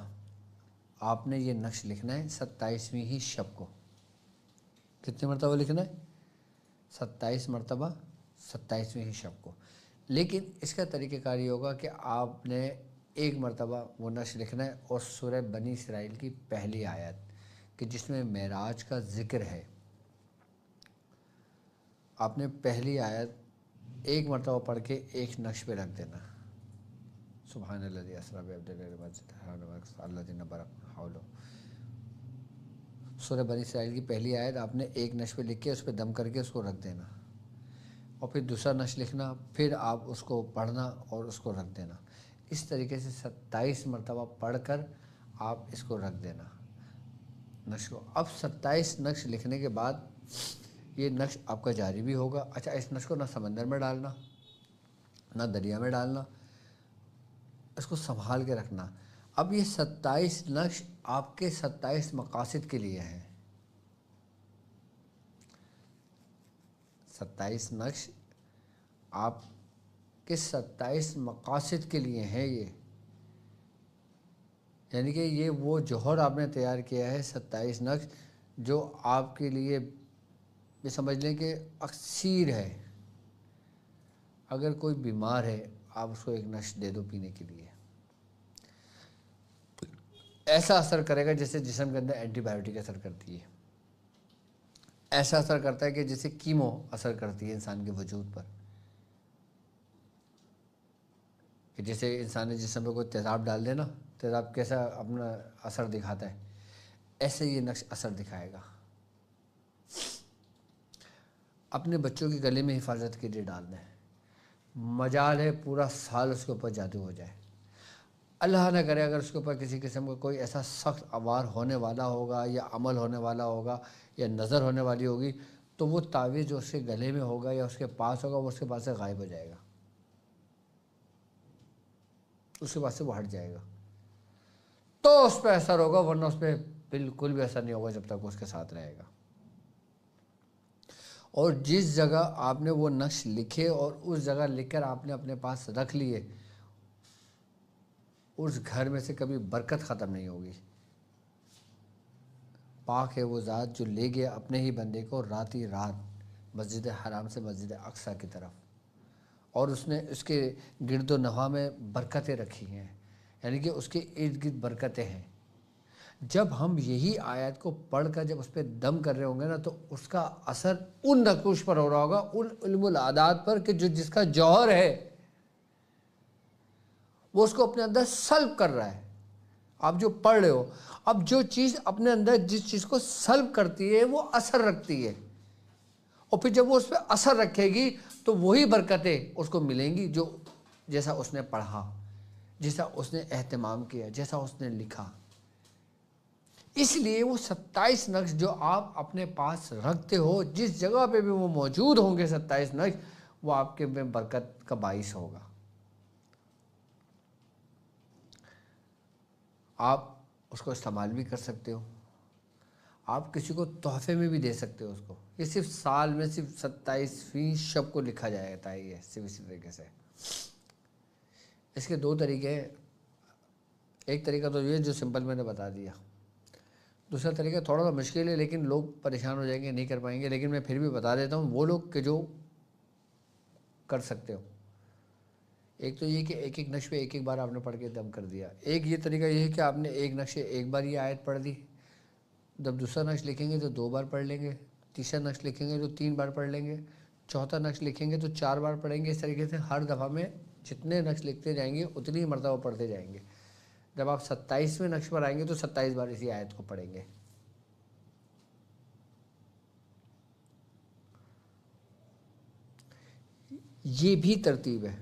آپ نے یہ نقش لکھنا ہے 27ویں ہی شب کو. کتنے مرتبہ لکھنا ہے؟ 27 مرتبہ 27ویں ہی شب کو. لیکن اس کا طریقہ کار یہ ہوگا کہ آپ نے ایک مرتبہ وہ نقش لکھنا ہے اور سورہ بنی اسرائیل کی پہلی آیت کہ جس میں معراج کا ذکر ہے، آپ نے پہلی آیت ایک مرتبہ پڑھ کے ایک نقش پہ رکھ دینا. سبحان الذی اسری بعبدہ لیلا من المسجد الحرام الذی بارکنا حولہ. سورہ بنی اسرائیل کی پہلی آیت آپ نے ایک نقش پہ لکھ کے اس پہ دم کر کے اس کو رکھ دینا، اور پھر دوسرا نقش لکھنا، پھر آپ اس کو پڑھنا اور اس کو رکھ دینا. اس طریقے سے 27 مرتبہ پڑھ کر آپ اس کو رکھ دینا نقش کو. اب 27 نقش لکھنے کے بعد یہ نقش آپ کا جاری بھی ہوگا. اچھا، اس نقش کو نہ سمندر میں ڈالنا، نہ دریا میں ڈالنا، اس کو سنبھال کے رکھنا. اب یہ 27 نقش آپ کے 27 مقاصد کے لیے ہیں. 27 نقش آپ کے 27 مقاصد کے لیے ہیں. یہ یعنی کہ یہ وہ جوہر آپ نے تیار کیا ہے 27 نقش، جو آپ کے لیے یہ سمجھ لیں کہ اکثیر ہے. اگر کوئی بیمار ہے آپ اس کو ایک نقش دے دو پینے کے لیے، ایسا اثر کرے گا جیسے جسم کے اندر اینٹی بایوٹک اثر کرتی ہے. ایسا اثر کرتا ہے کہ جیسے کیمو اثر کرتی ہے انسان کے وجود پر، کہ جیسے انسانی جسم میں کوئی تیزاب ڈال دے نا، تیزاب کیسا اپنا اثر دکھاتا ہے، ایسے یہ نقش اثر دکھائے گا. اپنے بچوں کے گلے میں حفاظت کے لیے ڈال دیں. مجال ہے پورا سال اس کے اوپر جادو ہو جائے. اللہ نہ کرے اگر اس کے اوپر کسی قسم کا کوئی ایسا سخت عوار ہونے والا ہوگا یا عمل ہونے والا ہوگا یا نظر ہونے والی ہوگی، تو وہ تعویذ جو اس کے گلے میں ہوگا یا اس کے پاس ہوگا وہ اس کے پاس سے غائب ہو جائے گا، اس کے پاس سے وہ ہٹ جائے گا. تو اس پہ اثر ہوگا، ورنہ اس پہ بالکل بھی اثر نہیں ہوگا جب تک وہ اس کے ساتھ رہے گا. اور جس جگہ آپ نے وہ نقش لکھے اور اس جگہ لکھ کر آپ نے اپنے پاس رکھ لیے، اس گھر میں سے کبھی برکت ختم نہیں ہوگی. پاک ہے وہ ذات جو لے گیا اپنے ہی بندے کو رات ہی رات مسجد حرام سے مسجد اقصیٰ کی طرف، اور اس نے اس کے گرد و نواح میں برکتیں رکھی ہیں، یعنی کہ اس کے ارد گرد برکتیں ہیں. جب ہم یہی آیت کو پڑھ کر جب اس پہ دم کر رہے ہوں گے نا، تو اس کا اثر ان نقوش پر ہو رہا ہوگا، ان علم العادات پر کہ جو جس کا جوہر ہے وہ اس کو اپنے اندر سلب کر رہا ہے. آپ جو پڑھ رہے ہو، اب جو چیز اپنے اندر جس چیز کو سلب کرتی ہے وہ اثر رکھتی ہے، اور پھر جب وہ اس پہ اثر رکھے گی تو وہی برکتیں اس کو ملیں گی جو جیسا اس نے پڑھا، جیسا اس نے اہتمام کیا، جیسا اس نے لکھا. اس لیے وہ 27 نقش جو آپ اپنے پاس رکھتے ہو، جس جگہ پہ بھی وہ موجود ہوں گے 27 نقش، وہ آپ کے میں برکت کا باعث ہوگا. آپ اس کو استعمال بھی کر سکتے ہو، آپ کسی کو تحفے میں بھی دے سکتے ہو اس کو. یہ صرف سال میں صرف 27ویں شب کو لکھا جاتا ہے، یہ صرف اسی طریقے سے. اس کے 2 طریقے ہیں. ایک طریقہ تو یہ جو سمپل میں نے بتا دیا، دوسرا طریقہ تھوڑا سا مشکل ہے لیکن لوگ پریشان ہو جائیں گے، نہیں کر پائیں گے، لیکن میں پھر بھی بتا دیتا ہوں وہ لوگ کہ جو کر سکتے ہو. ایک تو یہ کہ ایک ایک نقش پہ ایک ایک بار آپ نے پڑھ کے دم کر دیا. ایک یہ طریقہ یہ ہے کہ آپ نے ایک نقش ایک بار یہ آیت پڑھ دی، جب دوسرا نقش لکھیں گے تو 2 بار پڑھ لیں گے، تیسرا نقش لکھیں گے تو 3 بار پڑھ لیں گے، چوتھا نقش لکھیں گے تو 4 بار پڑھیں گے. اس طریقے سے ہر دفعہ میں جتنے نقش لکھتے جائیں گے اتنی مرتبہ پڑھتے جائیں گے. جب آپ 27ویں نقش پر آئیں گے تو 27 بار اسی آیت کو پڑھیں گے. یہ بھی ترتیب ہے.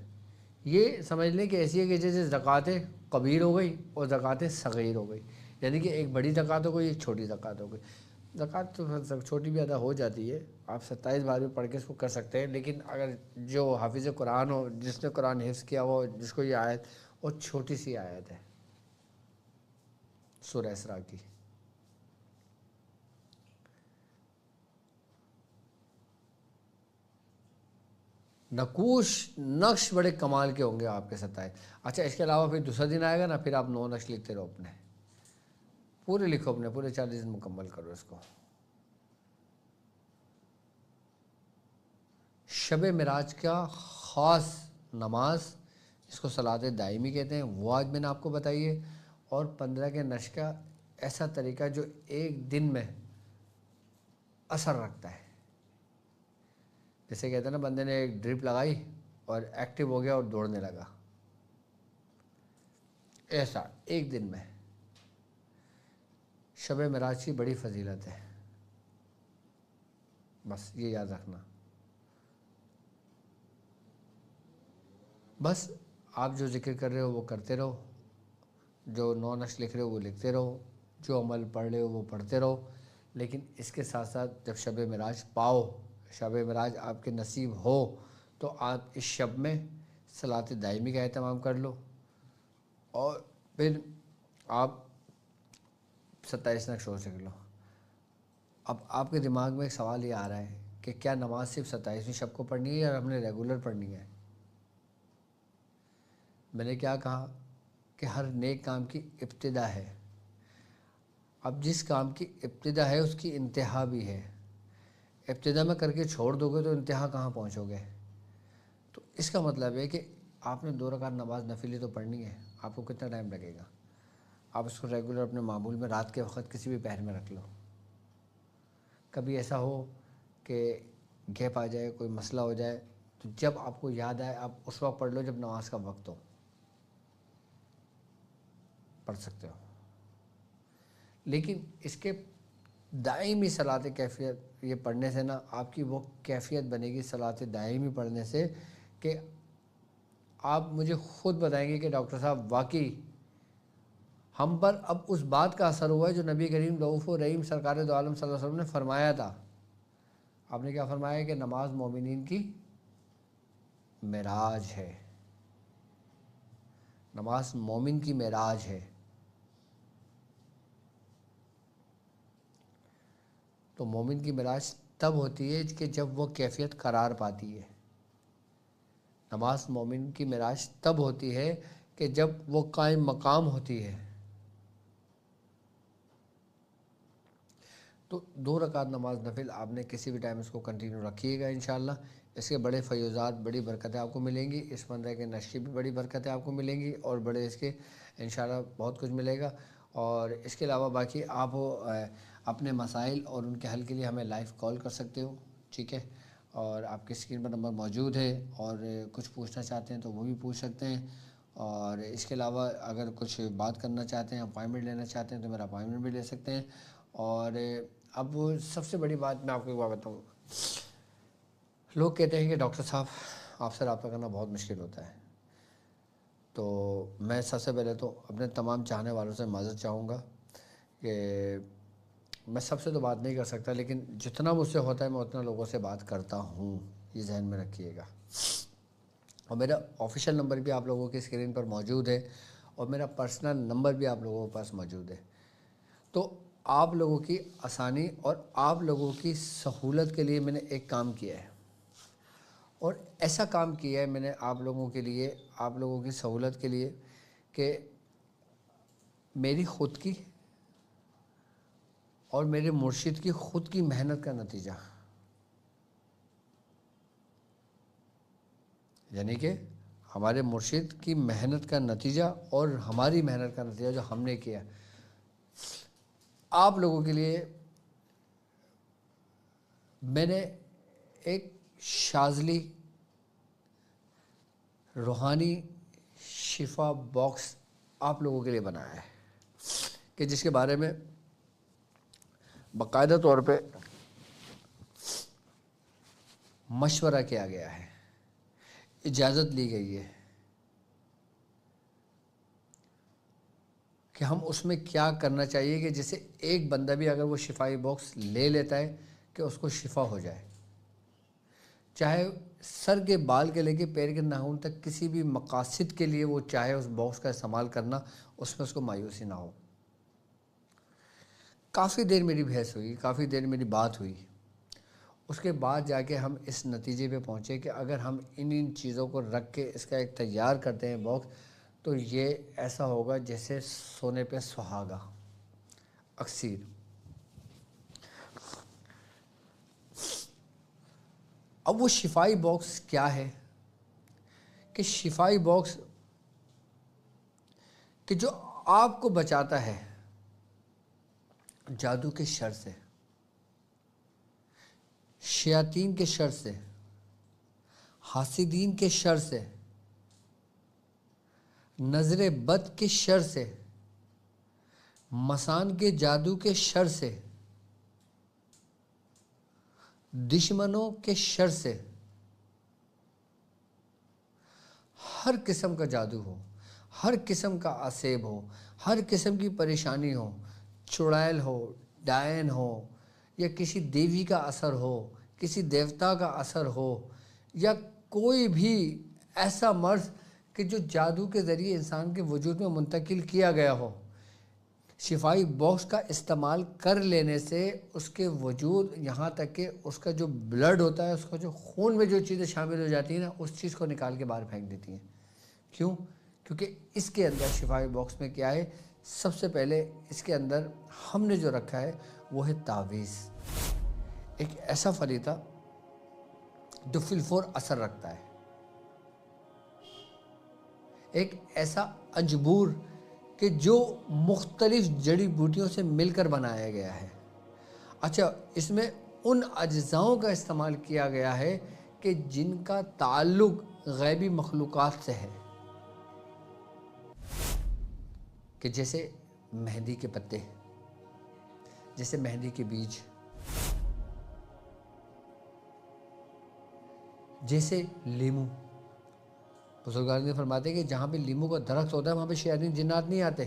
یہ سمجھ لیں کہ ایسی ہے کہ جیسے زکوٰۃ کبیر ہو گئی اور زکوٰۃ صغیر ہو گئی، یعنی کہ ایک بڑی زکوٰۃ ہو گئی، ایک چھوٹی زکوٰۃ ہو گئی. زکوٰۃ تو چھوٹی بھی ادا ہو جاتی ہے، آپ 27 بار بھی پڑھ کے اس کو کر سکتے ہیں. لیکن اگر جو حافظ قرآن ہو، جس نے قرآن حفظ کیا ہو، جس کو یہ آیت، اور چھوٹی سی آیت ہے سورہ اسراء کی. نقش بڑے کمال کے ہوں گے آپ کے 27. اچھا اس کے علاوہ پھر دوسرا دن آئے گا نا، پھر آپ 9 نقش لکھتے رہو، اپنے پورے لکھو، اپنے پورے 40 دن مکمل کرو اس کو. شب معراج کا خاص نماز جس کو صلاۃ دائمی کہتے ہیں وہ آج میں نے آپ کو بتائی ہے، اور 15 کے نقش کا ایسا طریقہ جو ایک دن میں اثر رکھتا ہے. جیسے کہتے ہیں نا بندے نے ایک ڈرپ لگائی اور ایکٹیو ہو گیا اور دوڑنے لگا، ایسا ایک دن میں. شب معراج کی بڑی فضیلت ہے، بس یہ یاد رکھنا. بس آپ جو ذکر کر رہے ہو وہ کرتے رہو، جو 9 نقش لکھ رہے ہو وہ لکھتے رہو، جو عمل پڑھ رہے ہو وہ پڑھتے رہو. لیکن اس کے ساتھ ساتھ جب شب معراج پاؤ، شب معراج آپ کے نصیب ہو، تو آپ اس شب میں صلاۃ دائمی کا اہتمام کر لو، اور پھر آپ 27 نقش ہو سک لو. اب آپ کے دماغ میں ایک سوال یہ آ رہا ہے کہ کیا نماز صرف 27ویں شب کو پڑھنی ہے یا ہم نے ریگولر پڑھنی ہے؟ میں نے کیا کہا کہ ہر نیک کام کی ابتدا ہے. اب جس کام کی ابتدا ہے اس کی انتہا بھی ہے. ابتدا میں کر کے چھوڑ دو گے تو انتہا کہاں پہنچو گے؟ تو اس کا مطلب ہے کہ آپ نے 2 رکعت نماز نفلی تو پڑھنی ہے. آپ کو کتنا ٹائم لگے گا؟ آپ اس کو ریگولر اپنے معمول میں رات کے وقت کسی بھی پہر میں رکھ لو. کبھی ایسا ہو کہ گیپ آ جائے، کوئی مسئلہ ہو جائے، تو جب آپ کو یاد آئے آپ اس وقت پڑھ لو جب نماز کا وقت ہو، پڑھ سکتے ہو. لیکن اس کے دائمی صلاۃ کیفیت یہ پڑھنے سے نا آپ کی وہ کیفیت بنے گی صلاۃ دائمی پڑھنے سے کہ آپ مجھے خود بتائیں گے کہ ڈاکٹر صاحب واقعی ہم پر اب اس بات کا اثر ہوا ہے جو نبی کریم رؤوف الرحیم سرکار دو عالم صلی اللہ علیہ وسلم نے فرمایا تھا. آپ نے کیا فرمایا کہ نماز مومنین کی معراج ہے. نماز مومن کی معراج ہے. تو مومن کی معراج تب ہوتی ہے کہ جب وہ کیفیت قرار پاتی ہے. نماز مومن کی معراج تب ہوتی ہے کہ جب وہ قائم مقام ہوتی ہے. تو 2 رکعت نماز نفل آپ نے کسی بھی ٹائم اس کو کنٹینیو رکھیے گا انشاءاللہ. اس کے بڑے فیوزات، بڑی برکتیں آپ کو ملیں گی. اس بندے کے نشے بھی بڑی برکتیں آپ کو ملیں گی اور بڑے اس کے انشاءاللہ بہت کچھ ملے گا. اور اس کے علاوہ باقی آپ اپنے مسائل اور ان کے حل کے لیے ہمیں لائیو کال کر سکتے ہو، ٹھیک ہے. اور آپ کی اسکرین پر نمبر موجود ہے، اور کچھ پوچھنا چاہتے ہیں تو وہ بھی پوچھ سکتے ہیں. اور اس کے علاوہ اگر کچھ بات کرنا چاہتے ہیں، اپائنٹمنٹ لینا چاہتے ہیں تو میرا اپائنٹمنٹ بھی لے سکتے ہیں. اور اب سب سے بڑی بات میں آپ کو ایک بات بتاؤں. لوگ کہتے ہیں کہ ڈاکٹر صاحب آپ سے رابطہ کرنا بہت مشکل ہوتا ہے. تو میں سب سے پہلے تو اپنے تمام چاہنے والوں سے معذرت چاہوں گا کہ میں سب سے تو بات نہیں کر سکتا، لیکن جتنا مجھ سے ہوتا ہے میں اتنا لوگوں سے بات کرتا ہوں، یہ ذہن میں رکھیے گا. اور میرا آفیشیل نمبر بھی آپ لوگوں کی اسکرین پر موجود ہے، اور میرا پرسنل نمبر بھی آپ لوگوں کے پاس موجود ہے. تو آپ لوگوں کی آسانی اور آپ لوگوں کی سہولت کے لیے میں نے ایک کام کیا ہے، اور ایسا کام کیا ہے میں نے آپ لوگوں کے لیے، آپ لوگوں کی سہولت کے لیے، کہ میری خود کی اور میرے مرشد کی خود کی محنت کا نتیجہ، یعنی کہ ہمارے مرشد کی محنت کا نتیجہ اور ہماری محنت کا نتیجہ جو ہم نے کیا، آپ لوگوں کے لیے میں نے ایک شاذلی روحانی شفا باکس آپ لوگوں کے لیے بنایا ہے، کہ جس کے بارے میں باقاعدہ طور پہ مشورہ کیا گیا ہے، اجازت لی گئی ہے کہ ہم اس میں کیا کرنا چاہیے کہ جسے ایک بندہ بھی اگر وہ شفائی باکس لے لیتا ہے کہ اس کو شفا ہو جائے. چاہے سر کے بال کے لے کے پیر کے ناخن تک کسی بھی مقاصد کے لیے وہ چاہے اس باکس کا استعمال کرنا، اس میں اس کو مایوسی نہ ہو. کافی دیر میری بحث ہوئی، کافی دیر میری بات ہوئی. اس کے بعد جا کے ہم اس نتیجے پہ پہنچے کہ اگر ہم ان چیزوں کو رکھ کے اس کا ایک تیار کرتے ہیں باکس، تو یہ ایسا ہوگا جیسے سونے پہ سہاگا. اکسیر اب وہ شفائی باکس کیا ہے کہ شفائی باکس کہ جو آپ کو بچاتا ہے جادو کے شر سے، شیاطین کے شر سے، حاسدین کے شر سے، نظر بد کے شر سے، مسان کے جادو کے شر سے، دشمنوں کے شر سے. ہر قسم کا جادو ہو، ہر قسم کا عصیب ہو، ہر قسم کی پریشانی ہو، چڑیل ہو، ڈائن ہو، یا کسی دیوی کا اثر ہو، کسی دیوتا کا اثر ہو، یا کوئی بھی ایسا مرض کہ جو جادو کے ذریعے انسان کے وجود میں منتقل کیا گیا ہو، شفائی باکس کا استعمال کر لینے سے اس کے وجود، یہاں تک کہ اس کا جو بلڈ ہوتا ہے، اس کا جو خون میں جو چیزیں شامل ہو جاتی ہیں نا، اس چیز کو نکال کے باہر پھینک دیتی ہیں. کیوں؟ کیونکہ اس کے اندر شفائی باکس میں کیا ہے، سب سے پہلے اس کے اندر ہم نے جو رکھا ہے وہ ہے تعویذ، ایک ایسا فریدہ جو فی الفور اثر رکھتا ہے، ایک ایسا انجبور کہ جو مختلف جڑی بوٹیوں سے مل کر بنایا گیا ہے۔ اچھا، اس میں ان اجزاؤں کا استعمال کیا گیا ہے کہ جن کا تعلق غیبی مخلوقات سے ہے، کہ جیسے مہندی کے پتے، جیسے مہندی کے بیج، جیسے لیمو۔ بزرگان نے فرماتے ہیں کہ جہاں پہ لیمو کا درخت ہوتا ہے وہاں پہ شیاطین جنات نہیں آتے،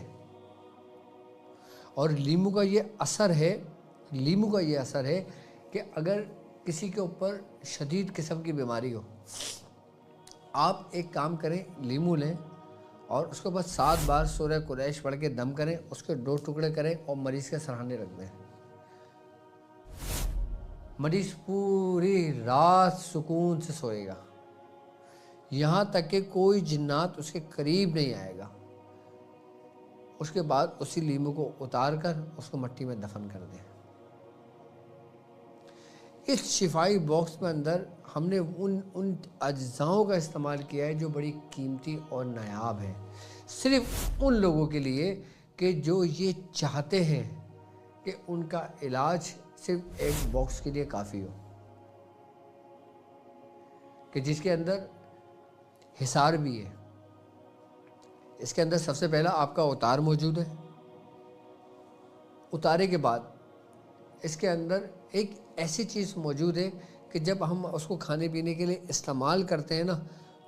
اور لیمو کا یہ اثر ہے کہ اگر کسی کے اوپر شدید قسم کی بیماری ہو، آپ ایک کام کریں، لیمو لیں اور اس کے بعد 7 بار سورہ قریش پڑھ کے دم کریں، اس کے 2 ٹکڑے کریں اور مریض کے سرہانے رکھ دیں، مریض پوری رات سکون سے سوئے گا، یہاں تک کہ کوئی جنات اس کے قریب نہیں آئے گا۔ اس کے بعد اسی لیمو کو اتار کر اس کو مٹی میں دفن کر دیں۔ اس شفائی باکس میں اندر ہم نے ان اجزاؤں کا استعمال کیا ہے جو بڑی قیمتی اور نایاب ہے، صرف ان لوگوں کے لیے کہ جو یہ چاہتے ہیں کہ ان کا علاج صرف ایک باکس کے لیے کافی ہو، کہ جس کے اندر حصار بھی ہے۔ اس کے اندر سب سے پہلا آپ کا اتار موجود ہے، اتارے کے بعد اس کے اندر ایک ایسی چیز موجود ہے کہ جب ہم اس کو کھانے پینے کے لیے استعمال کرتے ہیں نا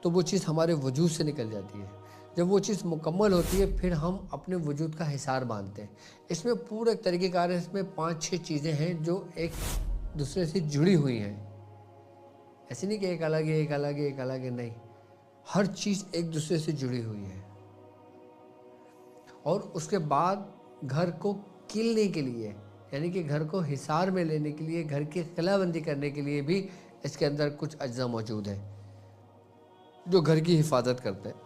تو وہ چیز ہمارے وجود سے نکل جاتی ہے، جب وہ چیز مکمل ہوتی ہے پھر ہم اپنے وجود کا حصار باندھتے ہیں۔ اس میں پورا ایک طریقہ کار ہے، اس میں 5-6 چیزیں ہیں جو ایک دوسرے سے جڑی ہوئی ہیں، ایسی نہیں کہ ایک الگ ہے ایک الگ ہے ایک الگ ہے، نہیں، ہر چیز ایک دوسرے سے جڑی ہوئی ہے۔ اور اس کے بعد گھر کو کلنے کے لیے، یعنی کہ گھر کو حصار میں لینے کے لیے، گھر کی قلعہ بندی کرنے کے لیے بھی اس کے اندر کچھ اجزاء موجود ہیں جو گھر کی حفاظت کرتے ہیں،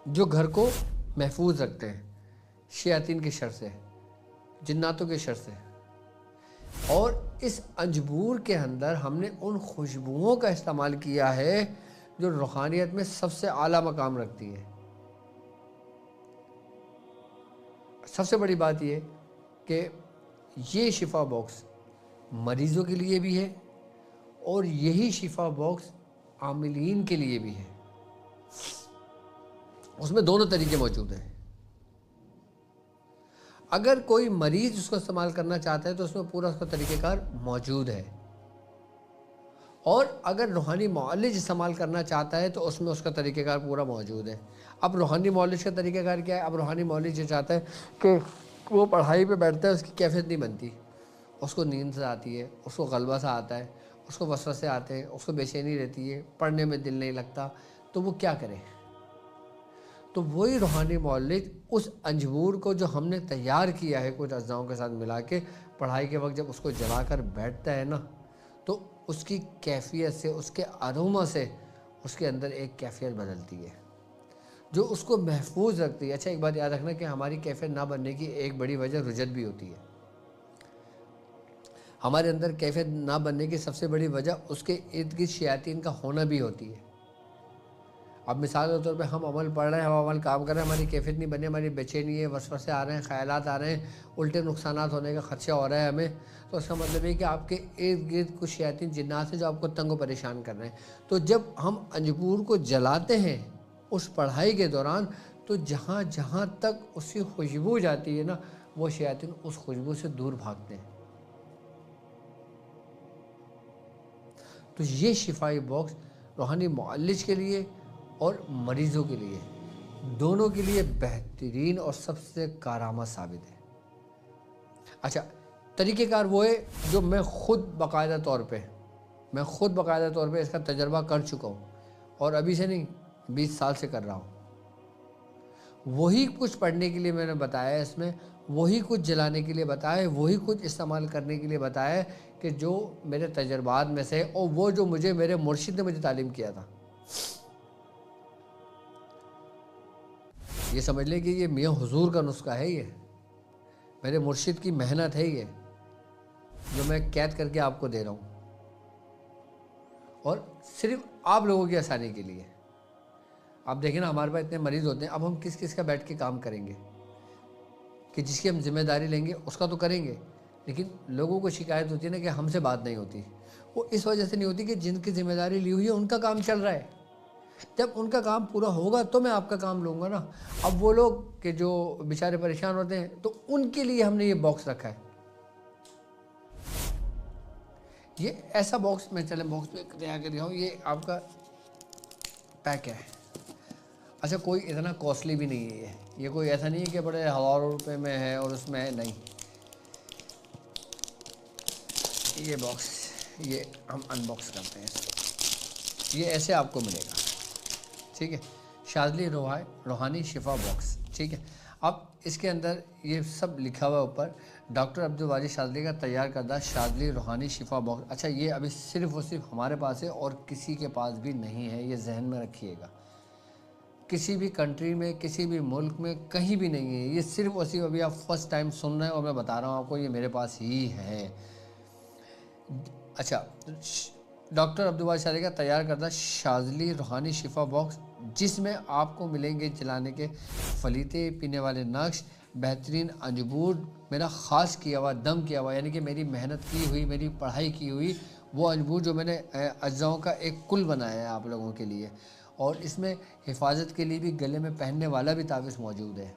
جو گھر کو محفوظ رکھتے ہیں شیاطین کے شر سے، جناتوں کے شر سے۔ اور اس انجبور کے اندر ہم نے ان خوشبوؤں کا استعمال کیا ہے جو روحانیت میں سب سے اعلیٰ مقام رکھتی ہے۔ سب سے بڑی بات یہ کہ یہ شفا باکس مریضوں کے لیے بھی ہے اور یہی شفا باکس عاملین کے لیے بھی ہے، اس میں دونوں طریقے موجود ہیں۔ اگر کوئی مریض اس کو استعمال کرنا چاہتا ہے تو اس میں پورا اس کا طریقہ کار موجود ہے، اور اگر روحانی معالج استعمال کرنا چاہتا ہے تو اس میں اس کا طریقہ کار پورا موجود ہے۔ اب روحانی معالج کا طریقہ کار کیا ہے؟ اب روحانی معالج یہ چاہتا ہے کہ وہ پڑھائی پہ بیٹھتا ہے، اس کی کیفیت نہیں بنتی، اس کو نیند سے آتی ہے، اس کو غلبہ سا آتا ہے، اس کو وسوسے آتے ہیں، اس کو بے چینی رہتی ہے، پڑھنے میں دل نہیں لگتا، تو وہ کیا کرے؟ تو وہی روحانی معالج اس انجبور کو جو ہم نے تیار کیا ہے کچھ اجزاؤں کے ساتھ ملا کے، پڑھائی کے وقت جب اس کو جلا کر بیٹھتا ہے نا تو اس کی کیفیت سے، اس کے اروما سے اس کے اندر ایک کیفیت بدلتی ہے جو اس کو محفوظ رکھتی ہے۔ اچھا، ایک بات یاد رکھنا کہ ہماری کیفیت نہ بننے کی ایک بڑی وجہ رجت بھی ہوتی ہے، ہمارے اندر کیفیت نہ بننے کی سب سے بڑی وجہ اس کے ارد گرد شیاطین کا ہونا بھی ہوتی ہے۔ اب مثال کے طور پہ ہم عمل پڑھ رہے ہیں، ہم عمل کام کر رہے ہیں، ہماری کیفیت نہیں بنی، ہماری بے چینی ہے، وسوسے آ رہے ہیں، خیالات آ رہے ہیں، الٹے نقصانات ہونے کا خدشہ ہو رہا ہے ہمیں، تو اس کا مطلب یہ کہ آپ کے ارد گرد کچھ شیاطین جنات ہیں جو آپ کو تنگ و پریشان کر رہے ہیں۔ تو جب ہم انجبور کو جلاتے ہیں اس پڑھائی کے دوران تو جہاں جہاں تک اس کی خوشبو جاتی ہے نا وہ شیاطین اس خوشبو سے دور بھاگتے ہیں۔ تو یہ شفائی باکس روحانی معالج کے لیے اور مریضوں کے لیے، دونوں کے لیے بہترین اور سب سے کارآمد ثابت ہے۔ اچھا، طریقہ کار وہ ہے جو میں خود باقاعدہ طور پہ اس کا تجربہ کر چکا ہوں، اور ابھی سے نہیں، 20 سال سے کر رہا ہوں۔ وہی کچھ پڑھنے کے لیے میں نے بتایا ہے، اس میں وہی کچھ جلانے کے لیے بتایا ہے، وہی کچھ استعمال کرنے کے لیے بتایا ہے کہ جو میرے تجربات میں سے، اور وہ جو میرے مرشد نے مجھے تعلیم کیا تھا۔ یہ سمجھ لیں کہ یہ میاں حضور کا نسخہ ہے، یہ میرے مرشد کی محنت ہے، یہ جو میں قید کر کے آپ کو دے رہا ہوں، اور صرف آپ لوگوں کی آسانی کے لیے۔ آپ دیکھیں نا، ہمارے پاس اتنے مریض ہوتے ہیں، اب ہم کس کس کا بیٹھ کے کام کریں گے؟ کہ جس کی ہم ذمہ داری لیں گے اس کا تو کریں گے، لیکن لوگوں کو شکایت ہوتی ہے نا کہ ہم سے بات نہیں ہوتی۔ وہ اس وجہ سے نہیں ہوتی کہ جن کی ذمہ داری لی ہوئی ہے ان کا کام چل رہا ہے۔ جب ان کا کام پورا ہوگا تو میں آپ کا کام لوں گا نا۔ اب وہ لوگ کہ جو بیچارے پریشان ہوتے ہیں، تو ان کے لیے ہم نے یہ باکس رکھا ہے۔ یہ ایسا باکس، میں چلیں باکس پہ تیار کر دکھاؤں، یہ آپ کا پیک ہے۔ اچھا، کوئی اتنا کاسٹلی بھی نہیں ہے یہ کوئی ایسا نہیں ہے کہ بڑے ہزاروں روپے میں ہے اور اس میں ہے، نہیں۔ یہ باکس، یہ ہم ان باکس کرتے ہیں، یہ ایسے آپ کو ملے گا، ٹھیک ہے؟ شاذلی روحانی شفا باکس، ٹھیک ہے؟ اب اس کے اندر یہ سب لکھا ہوا ہے اوپر، ڈاکٹر عبدالواجد شاذلی کا تیار کردہ شاذلی روحانی شفا باکس۔ اچھا، یہ ابھی صرف اور صرف ہمارے پاس ہے اور کسی کے پاس بھی نہیں ہے، یہ ذہن میں رکھیے گا۔ کسی بھی کنٹری میں، کسی بھی ملک میں کہیں بھی نہیں ہے، یہ صرف اور صرف ابھی آپ فرسٹ ٹائم سن رہے ہیں اور میں بتا رہا ہوں آپ کو، یہ میرے پاس ہی ہے۔ اچھا، ڈاکٹر عبدالواجد شاذلی کا تیار کردہ شاذلی روحانی شفا باکس، جس میں آپ کو ملیں گے جلانے کے فلیتے، پینے والے نقش، بہترین انجبور، میرا خاص کیا ہوا، دم کیا ہوا، یعنی کہ میری محنت کی ہوئی، میری پڑھائی کی ہوئی وہ انجبور جو میں نے اجزاؤں کا ایک کل بنایا ہے آپ لوگوں کے لیے۔ اور اس میں حفاظت کے لیے بھی گلے میں پہننے والا بھی تعویذ موجود ہے،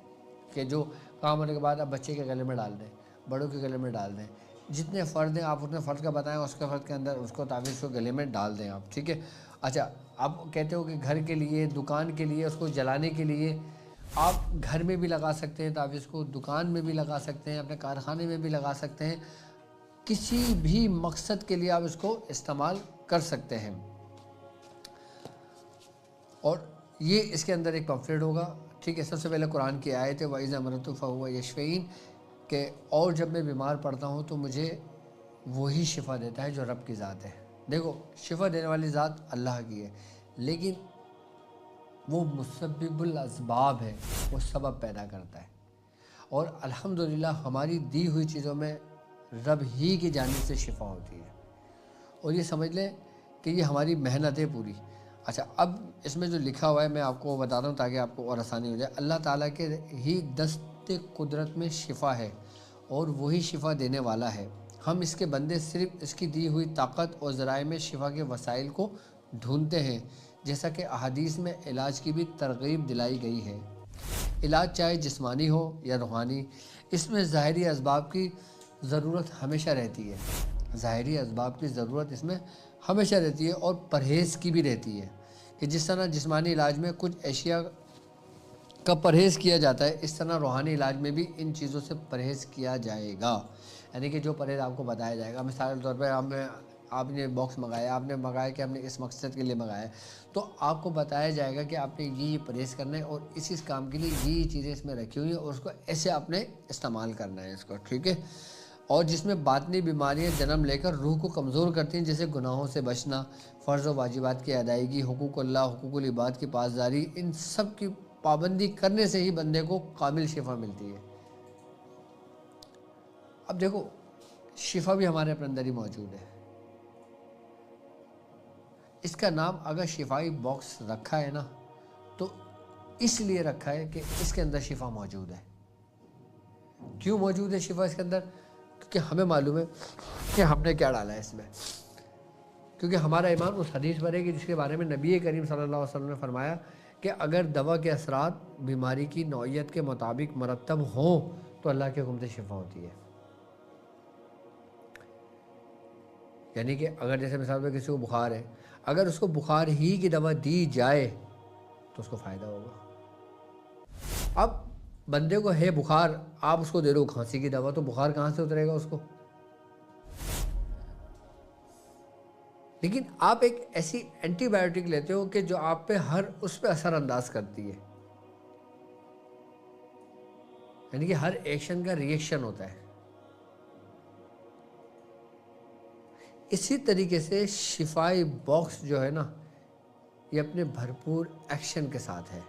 کہ جو کام ہونے کے بعد آپ بچے کے گلے میں ڈال دیں، بڑوں کے گلے میں ڈال دیں، جتنے فرد ہیں آپ اتنے فرد کا بتائیں، اس کے فرد کے اندر اس کو تعویذ کو گلے میں ڈال دیں آپ، ٹھیک ہے؟ اچھا، آپ کہتے ہو کہ گھر کے لیے، دکان کے لیے، اس کو جلانے کے لیے، آپ گھر میں بھی لگا سکتے ہیں تعویذ کو، دکان میں بھی لگا سکتے ہیں، اپنے کارخانے میں بھی لگا سکتے ہیں، کسی بھی مقصد کے لیے آپ اس کو استعمال کر سکتے ہیں۔ اور یہ اس کے اندر ایک پمفلیٹ ہوگا، ٹھیک ہے؟ سب سے پہلے قرآن کی آیت ہے، وَإِذَا مَرِضْتُ فَهُوَ يَشْفِينِ، کہ اور جب میں بیمار پڑتا ہوں تو مجھے وہی شفا دیتا ہے جو رب کی ذات ہے۔ دیکھو، شفا دینے والی ذات اللہ کی ہے، لیکن وہ مسبب الاسباب ہے، وہ سبب پیدا کرتا ہے، اور الحمدللہ ہماری دی ہوئی چیزوں میں رب ہی کی جانب سے شفا ہوتی ہے، اور یہ سمجھ لیں کہ یہ ہماری محنت ہے پوری۔ اچھا، اب اس میں جو لکھا ہوا ہے میں آپ کو بتا رہا ہوں تاکہ آپ کو اور آسانی ہو جائے۔ اللہ تعالیٰ کے ہی دست قدرت میں شفا ہے اور وہی شفا دینے والا ہے، ہم اس کے بندے صرف اس کی دی ہوئی طاقت اور ذرائع میں شفا کے وسائل کو ڈھونڈتے ہیں، جیسا کہ احادیث میں علاج کی بھی ترغیب دلائی گئی ہے۔ علاج چاہے جسمانی ہو یا روحانی، اس میں ظاہری اسباب کی ضرورت ہمیشہ رہتی ہے، ظاہری اسباب کی ضرورت اس میں ہمیشہ رہتی ہے، اور پرہیز کی بھی رہتی ہے، کہ جس طرح جسمانی علاج میں کچھ اشیاء کا پرہیز کیا جاتا ہے، اس طرح روحانی علاج میں بھی ان چیزوں سے پرہیز کیا جائے گا، یعنی کہ جو پرہیز آپ کو بتایا جائے گا۔ مثال کے طور پہ آپ نے باکس منگایا، آپ نے منگایا کہ ہم نے اس مقصد کے لیے منگایا ہے، تو آپ کو بتایا جائے گا کہ آپ نے یہ پرہیز کرنا ہے اور اس کام کے لیے یہ چیزیں اس میں رکھی ہوئی ہیں، اور اس کو ایسے آپ نے استعمال کرنا ہے اس کو، ٹھیک ہے؟ اور جس میں باطنی بیماریاں جنم لے کر روح کو کمزور کرتی ہیں، جیسے گناہوں سے بچنا، فرض و واجبات کی ادائیگی، حقوق اللہ، حقوق العباد کی پاسداری، ان سب کی پابندی کرنے سے ہی بندے کو کامل شفا ملتی ہے۔ اب دیکھو، شفا بھی ہمارے اپنے اندر ہی موجود ہے۔ اس کا نام اگر شفائی باکس رکھا ہے نا، تو اس لیے رکھا ہے کہ اس کے اندر شفا موجود ہے۔ کیوں موجود ہے شفا اس کے اندر؟ کیونکہ ہمیں معلوم ہے کہ ہم نے کیا ڈالا ہے اس میں، کیونکہ ہمارا ایمان اس حدیث پر ہے کہ جس کے بارے میں نبی کریم صلی اللہ علیہ وسلم نے فرمایا کہ اگر دوا کے اثرات بیماری کی نوعیت کے مطابق مرتب ہوں تو اللہ کے حکم سے شفا ہوتی ہے۔ یعنی کہ اگر جیسے مثال پہ کسی کو بخار ہے، اگر اس کو بخار ہی کی دوا دی جائے تو اس کو فائدہ ہوگا۔ اب بندے کو ہے بخار، آپ اس کو دے دو کھانسی کی دوا، تو بخار کہاں سے اترے گا اس کو؟ لیکن آپ ایک ایسی اینٹی بائیوٹک لیتے ہو کہ جو آپ پہ اس پہ اثر انداز کرتی ہے، یعنی کہ ہر ایکشن کا ریئیکشن ہوتا ہے۔ اسی طریقے سے شفائی باکس جو ہے نا، یہ اپنے بھرپور ایکشن کے ساتھ ہے۔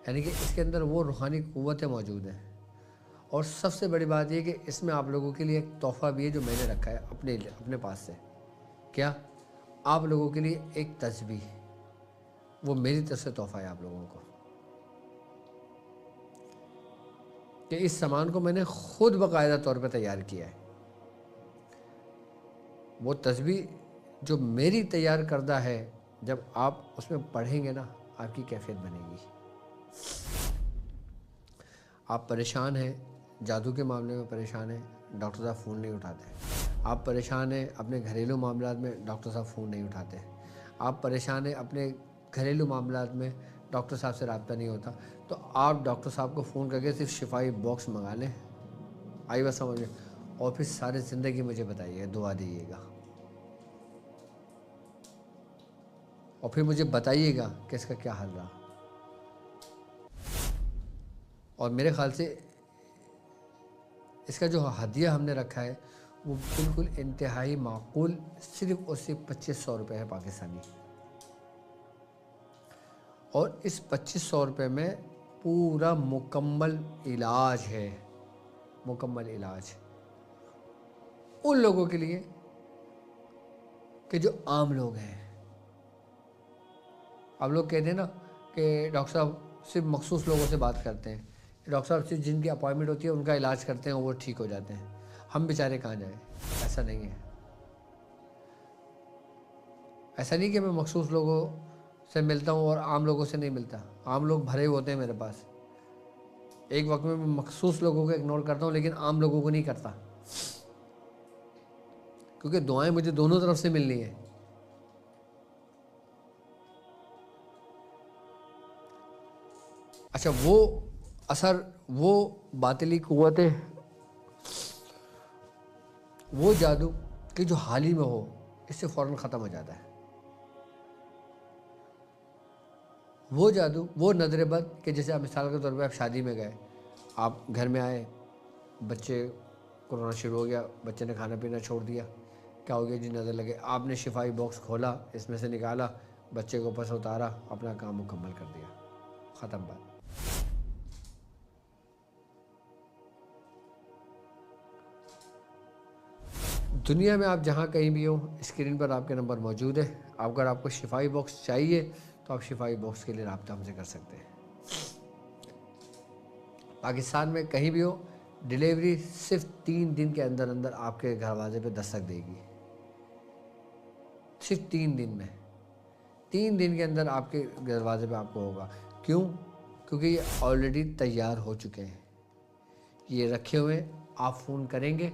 یعنی کہ اس کے اندر وہ روحانی قوتیں موجود ہیں. اور سب سے بڑی بات یہ کہ اس میں آپ لوگوں کے لیے ایک تحفہ بھی ہے جو میں نے رکھا ہے اپنے پاس سے. کیا؟ آپ لوگوں کے لیے ایک تسبیح، وہ میری طرف سے تحفہ ہے آپ لوگوں کو، کہ اس سامان کو میں نے خود باقاعدہ طور پہ تیار کیا ہے. وہ تسبیح جو میری تیار کردہ ہے، جب آپ اس میں پڑھیں گے نا، آپ کی کیفیت بنے گی. آپ پریشان ہیں، جادو کے معاملے میں پریشان ہیں، ڈاکٹر صاحب فون نہیں اٹھاتے. آپ پریشان ہیں اپنے گھریلو معاملات میں، ڈاکٹر صاحب فون نہیں اٹھاتے. آپ پریشان ہیں اپنے گھریلو معاملات میں، ڈاکٹر صاحب سے رابطہ نہیں ہوتا، تو آپ ڈاکٹر صاحب کو فون کر کے صرف شفائی باکس منگا لیں. آئی بات سمجھ میں؟ اور پھر ساری زندگی مجھے بتائیے، دعا دیجیے گا، اور پھر مجھے بتائیے گا کہ اس کا کیا حل رہا. اور میرے خیال سے اس کا جو ہدیہ ہم نے رکھا ہے وہ بالکل انتہائی معقول، صرف اور صرف 2500 روپے ہے پاکستانی. اور اس 2500 روپے میں پورا مکمل علاج ہے، مکمل علاج ان لوگوں کے لیے کہ جو عام لوگ ہیں. آپ لوگ کہتے ہیں نا کہ ڈاکٹر صاحب صرف مخصوص لوگوں سے بات کرتے ہیں، ڈاکٹر صاحب صرف جن کی اپوائنٹمنٹ ہوتی ہے ان کا علاج کرتے ہیں اور وہ ٹھیک ہو جاتے ہیں، ہم بیچارے کہاں جائیں. ایسا نہیں ہے. ایسا نہیں کہ میں مخصوص لوگوں سے ملتا ہوں اور عام لوگوں سے نہیں ملتا. عام لوگ بھرے ہوتے ہیں میرے پاس. ایک وقت میں مخصوص لوگوں کو اگنور کرتا ہوں لیکن عام لوگوں کو نہیں کرتا، کیونکہ دعائیں مجھے دونوں طرف سے ملنی ہیں. اچھا، وہ اثر، وہ باطلی قوتیں، وہ جادو کہ جو حال ہی میں ہو، اس سے فوراً ختم ہو جاتا ہے. وہ جادو، وہ نظر بد کہ جیسے آپ مثال کے طور پہ آپ شادی میں گئے، آپ گھر میں آئے، بچے کو رونا شروع ہو گیا، بچے نے کھانا پینا چھوڑ دیا. کیا ہو گیا جی؟ نظر لگے. آپ نے شفائی باکس کھولا، اس میں سے نکالا، بچے کو اوپر سے اتارا، اپنا کام مکمل کر دیا، ختم بات. دنیا میں آپ جہاں کہیں بھی ہو، اسکرین پر آپ کے نمبر موجود ہے. اگر آپ کو شفائی باکس چاہیے تو آپ شفائی باکس کے لیے رابطہ ہم سے کر سکتے ہیں. پاکستان میں کہیں بھی ہو، ڈیلیوری صرف 3 دن کے اندر اندر آپ کے دروازے پہ دستک دے گی. صرف 3 دن میں، 3 دن کے اندر آپ کے دروازے پہ آپ کو ہوگا. کیوں؟ کیونکہ یہ آلریڈی تیار ہو چکے ہیں، یہ رکھے ہوئے. آپ فون کریں گے،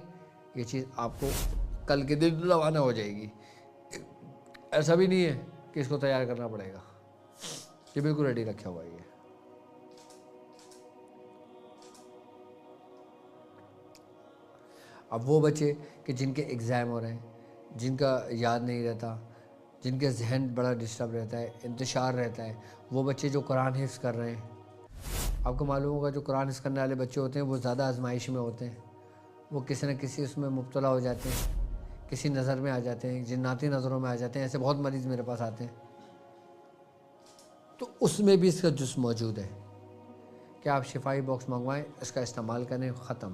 یہ چیز آپ کو کل کے دن روانہ ہو جائے گی. ایسا بھی نہیں ہے کہ اس کو تیار کرنا پڑے گا، یہ بالکل ریڈی رکھا ہوا ہے. یہ اب وہ بچے کہ جن کے ایگزام ہو رہے ہیں، جن کا یاد نہیں رہتا، جن کے ذہن بڑا ڈسٹرب رہتا ہے، انتشار رہتا ہے، وہ بچے جو قرآن حفظ کر رہے ہیں، آپ کو معلوم ہوگا جو قرآن حفظ کرنے والے بچے ہوتے ہیں وہ زیادہ آزمائش میں ہوتے ہیں. وہ کسی نہ کسی اس میں مبتلا ہو جاتے ہیں، کسی نظر میں آ جاتے ہیں، جناتی نظروں میں آ جاتے ہیں. ایسے بہت مریض میرے پاس آتے ہیں. تو اس میں بھی اس کا جز موجود ہے کہ آپ شفائی باکس منگوائیں، اس کا استعمال کریں، ختم.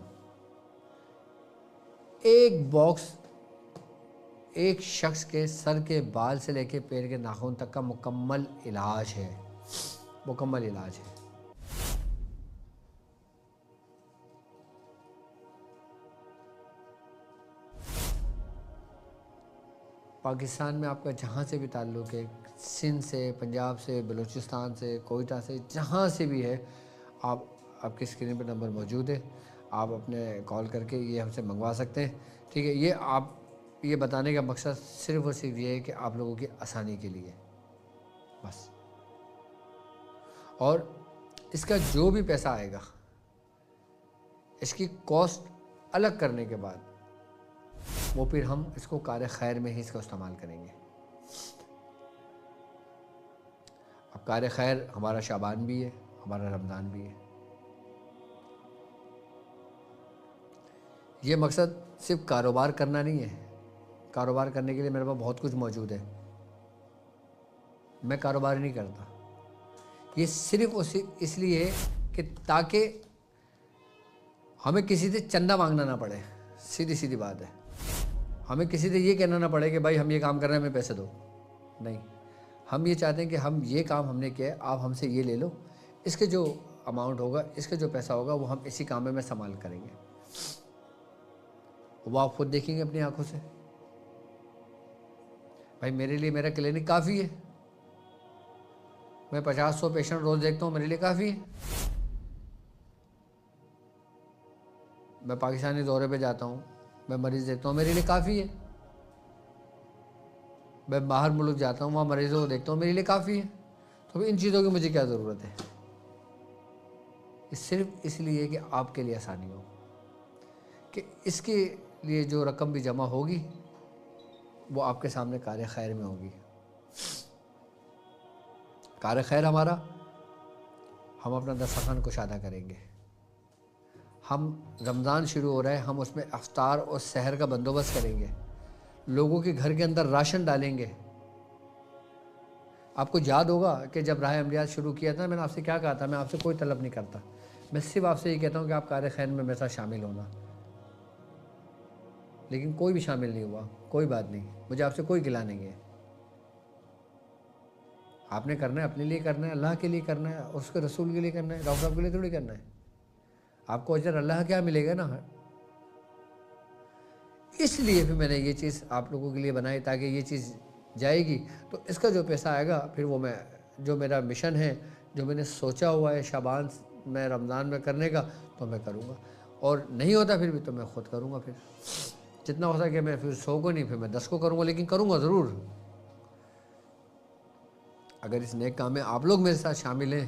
ایک باکس ایک شخص کے سر کے بال سے لے کے پیر کے ناخن تک کا مکمل علاج ہے، مکمل علاج ہے. پاکستان میں آپ کا جہاں سے بھی تعلق ہے، سندھ سے، پنجاب سے، بلوچستان سے، کوئٹہ سے، جہاں سے بھی ہے، آپ کی اسکرین پہ نمبر موجود ہے. آپ اپنے کال کر کے یہ ہم سے منگوا سکتے ہیں. ٹھیک ہے. یہ بتانے کا مقصد صرف اور صرف یہ ہے کہ آپ لوگوں کی آسانی کے لیے بس. اور اس کا جو بھی پیسہ آئے گا، اس کی کاسٹ الگ کرنے کے بعد، وہ پھر ہم اس کو کار خیر میں ہی اس کا استعمال کریں گے. اب کار خیر ہمارا شعبان بھی ہے، ہمارا رمضان بھی ہے. یہ مقصد صرف کاروبار کرنا نہیں ہے. کاروبار کرنے کے لیے میرے پاس بہت کچھ موجود ہے. میں کاروبار نہیں کرتا. یہ صرف اس لیے کہ تاکہ ہمیں کسی سے چندہ مانگنا نہ پڑے. سیدھی سیدھی بات ہے. ہمیں کسی سے یہ کہنا نہ پڑے کہ بھائی ہم یہ کام کر رہے ہیں ہمیں پیسے دو. نہیں, ہم یہ چاہتے ہیں کہ ہم یہ کام ہم نے کیا ہے, آپ ہم سے یہ لے لو, اس کے جو اماؤنٹ ہوگا, اس کا جو پیسہ ہوگا وہ ہم اسی کام میں استعمال کریں گے. وہ آپ خود دیکھیں گے اپنی آنکھوں سے. بھائی میرے لیے میرا کلینک کافی ہے, میں 50-100 پیشنٹ روز دیکھتا ہوں, میرے لیے کافی ہے. میں پاکستانی دورے پہ جاتا ہوں, میں مریض دیکھتا ہوں, میرے لیے کافی ہے. میں باہر ملک جاتا ہوں, وہاں مریضوں کو دیکھتا ہوں, میرے لیے کافی ہے. تو ان چیزوں کی مجھے کیا ضرورت ہے؟ صرف اس لیے کہ آپ کے لیے آسانی ہو, کہ اس کے لیے جو رقم بھی جمع ہوگی وہ آپ کے سامنے کار خیر میں ہوگی. کار خیر ہمارا, ہم اپنا دسترخوان کشادہ کریں گے. ہم رمضان شروع ہو رہا ہے, ہم اس میں افطار اور سحر کا بندوبست کریں گے. لوگوں کے گھر کے اندر راشن ڈالیں گے. آپ کو یاد ہوگا کہ جب راہ عملیات شروع کیا تھا, میں نے آپ سے کیا کہا تھا؟ میں آپ سے کوئی طلب نہیں کرتا, میں صرف آپ سے یہ کہتا ہوں کہ آپ کار خیر میں میرے ساتھ شامل ہونا. لیکن کوئی بھی شامل نہیں ہوا. کوئی بات نہیں, مجھے آپ سے کوئی گلہ نہیں ہے. آپ نے کرنا ہے اپنے لیے کرنا ہے, اللہ کے لیے کرنا ہے, اس کے رسول کے لیے کرنا ہے, ڈاکٹر صاحب کے لیے تھوڑی کرنا ہے. آپ کو اجر اللہ کیا ملے گا نا. اس لیے پھر میں نے یہ چیز آپ لوگوں کے لیے بنائی تاکہ یہ چیز جائے گی تو اس کا جو پیسہ آئے گا پھر وہ میں جو میرا مشن ہے, جو میں نے سوچا ہوا ہے شعبان میں رمضان میں کرنے کا, تو میں کروں گا. اور نہیں ہوتا پھر بھی تو میں خود کروں گا. پھر جتنا ہو سکے میں پھر 100 کو نہیں, پھر میں 10 کو کروں گا, لیکن کروں گا ضرور. اگر اس نیک کام میں آپ لوگ میرے ساتھ شامل ہیں,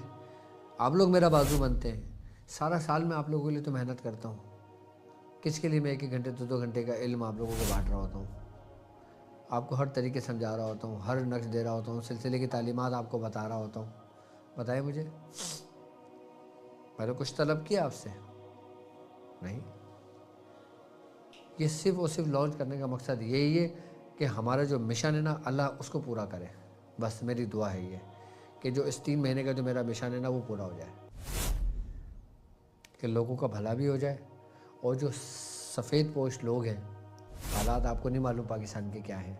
آپ لوگ میرا بازو بنتے ہیں. سارا سال میں آپ لوگوں کے لیے تو محنت کرتا ہوں. کس کے لیے میں 1 گھنٹے 2 گھنٹے کا علم آپ لوگوں کو بانٹ رہا ہوتا ہوں, آپ کو ہر طریقے سمجھا رہا ہوتا ہوں, ہر نقش دے رہا ہوتا ہوں, سلسلے کی تعلیمات آپ کو بتا رہا ہوتا ہوں. بتائیں مجھے, میں نے کچھ طلب کیا آپ سے؟ نہیں. یہ صرف اور صرف لانچ کرنے کا مقصد یہی ہے کہ ہمارا جو مشن ہے نا, اللہ اس کو پورا کرے. بس میری دعا ہے یہ کہ جو اس 3 مہینے کا جو میرا مشن ہے نا وہ پورا ہو جائے, کہ لوگوں کا بھلا بھی ہو جائے. اور جو سفید پوش لوگ ہیں, حالات آپ کو نہیں معلوم پاکستان کے کیا ہیں.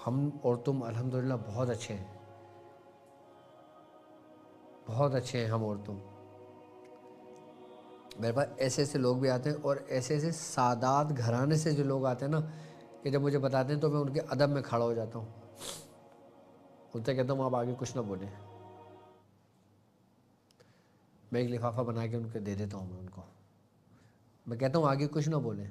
ہم اور تم الحمدللہ بہت اچھے ہیں, بہت اچھے ہیں ہم اور تم. میرے پاس ایسے ایسے لوگ بھی آتے ہیں, اور ایسے ایسے سادات گھرانے سے جو لوگ آتے ہیں نا, کہ جب مجھے بتاتے ہیں تو میں ان کے ادب میں کھڑا ہو جاتا ہوں. ان سے کہتا ہوں آپ آگے کچھ نہ بولیں. میں ایک لفافہ بنا کے ان کے دے دیتا ہوں. میں ان کو میں کہتا ہوں آگے کچھ نہ بولیں.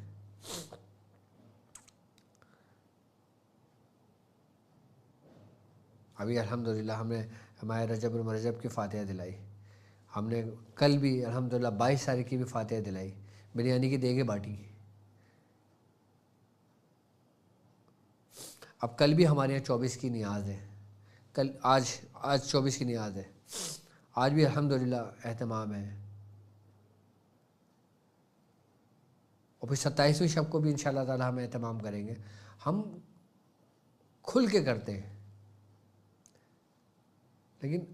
ابھی الحمدللہ ہم نے ہمارے رجب المرجب کی فاتحہ دلائی. ہم نے کل بھی الحمدللہ 22 تاریخ کی بھی فاتحہ دلائی, بریانی کی دیگیں بانٹی. اب کل بھی ہمارے یہاں 24 کی نیاز ہے. آج 24 کی نیاز ہے. آج بھی الحمدللہ اہتمام ہے. اور پھر 27ویں شب کو بھی انشاءاللہ تعالی ہم اہتمام کریں گے. ہم کھل کے کرتے ہیں, لیکن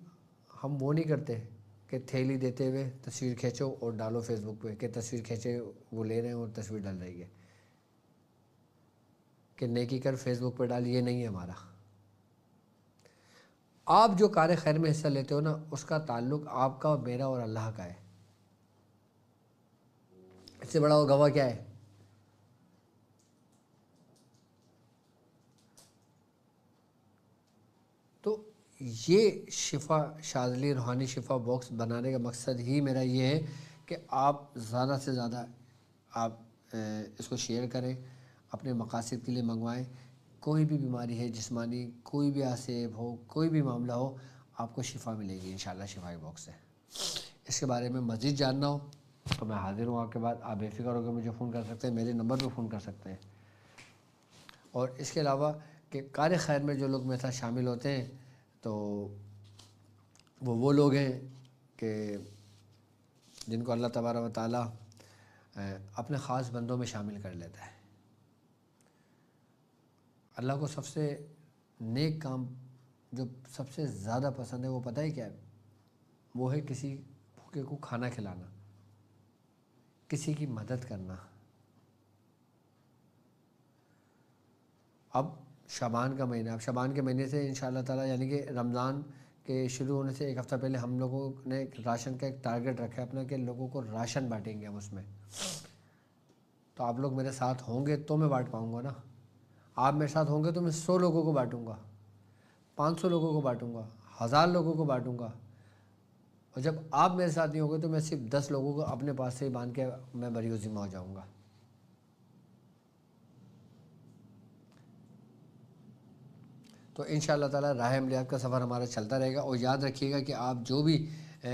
ہم وہ نہیں کرتے کہ تھیلی دیتے ہوئے تصویر کھینچو اور ڈالو فیس بک پہ, کہ تصویر کھینچے وہ لے رہے ہیں اور تصویر ڈال رہی ہے, کہ نیکی کر فیس بک پہ ڈال. یہ نہیں ہے ہمارا. آپ جو کار خیر میں حصہ لیتے ہو نا, اس کا تعلق آپ کا اور میرا اور اللہ کا ہے. اس سے بڑا وہ گواہ کیا ہے؟ تو یہ شفا شاذلی روحانی شفا باکس بنانے کا مقصد ہی میرا یہ ہے کہ آپ زیادہ سے زیادہ آپ اس کو شیئر کریں, اپنے مقاصد کے لیے منگوائیں. کوئی بھی بیماری ہے جسمانی, کوئی بھی آسیب ہو, کوئی بھی معاملہ ہو, آپ کو شفا ملے گی انشاءاللہ شفائی باکس سے. اس کے بارے میں مزید جاننا ہو تو میں حاضر ہوں آپ کے بعد. آپ بے فکر ہو کے مجھے فون کر سکتے ہیں, میرے نمبر پہ فون کر سکتے ہیں. اور اس کے علاوہ کہ کار خیر میں جو لوگ میرے ساتھ شامل ہوتے ہیں تو وہ لوگ ہیں کہ جن کو اللہ تبارک و تعالی اپنے خاص بندوں میں شامل کر لیتا ہے. اللہ کو سب سے نیک کام جو سب سے زیادہ پسند ہے وہ پتہ ہے کیا ہے؟ وہ ہے کسی بھوکے کو کھانا کھلانا، کسی کی مدد کرنا۔ اب شعبان کا مہینہ، اب شعبان کے مہینے سے انشاءاللہ تعالیٰ یعنی کہ رمضان کے شروع ہونے سے ایک ہفتہ پہلے ہم لوگوں نے راشن کا ایک ٹارگٹ رکھا ہے اپنا کہ لوگوں کو راشن بانٹیں گے ہم اس میں۔ تو آپ لوگ میرے ساتھ ہوں گے تو میں بانٹ پاؤں گا نا۔ آپ میرے ساتھ ہوں گے تو میں 100 لوگوں کو بانٹوں گا، 500 لوگوں کو بانٹوں گا، 1000 لوگوں کو بانٹوں گا۔ اور جب آپ میرے ساتھ نہیں ہوں گے تو میں صرف 10 لوگوں کو اپنے پاس سے ہی باندھ کے میں بری و ذمہ ہو جاؤں گا۔ تو انشاءاللہ تعالیٰ راہ عملیات کا سفر ہمارا چلتا رہے گا۔ اور یاد رکھیے گا کہ آپ جو بھی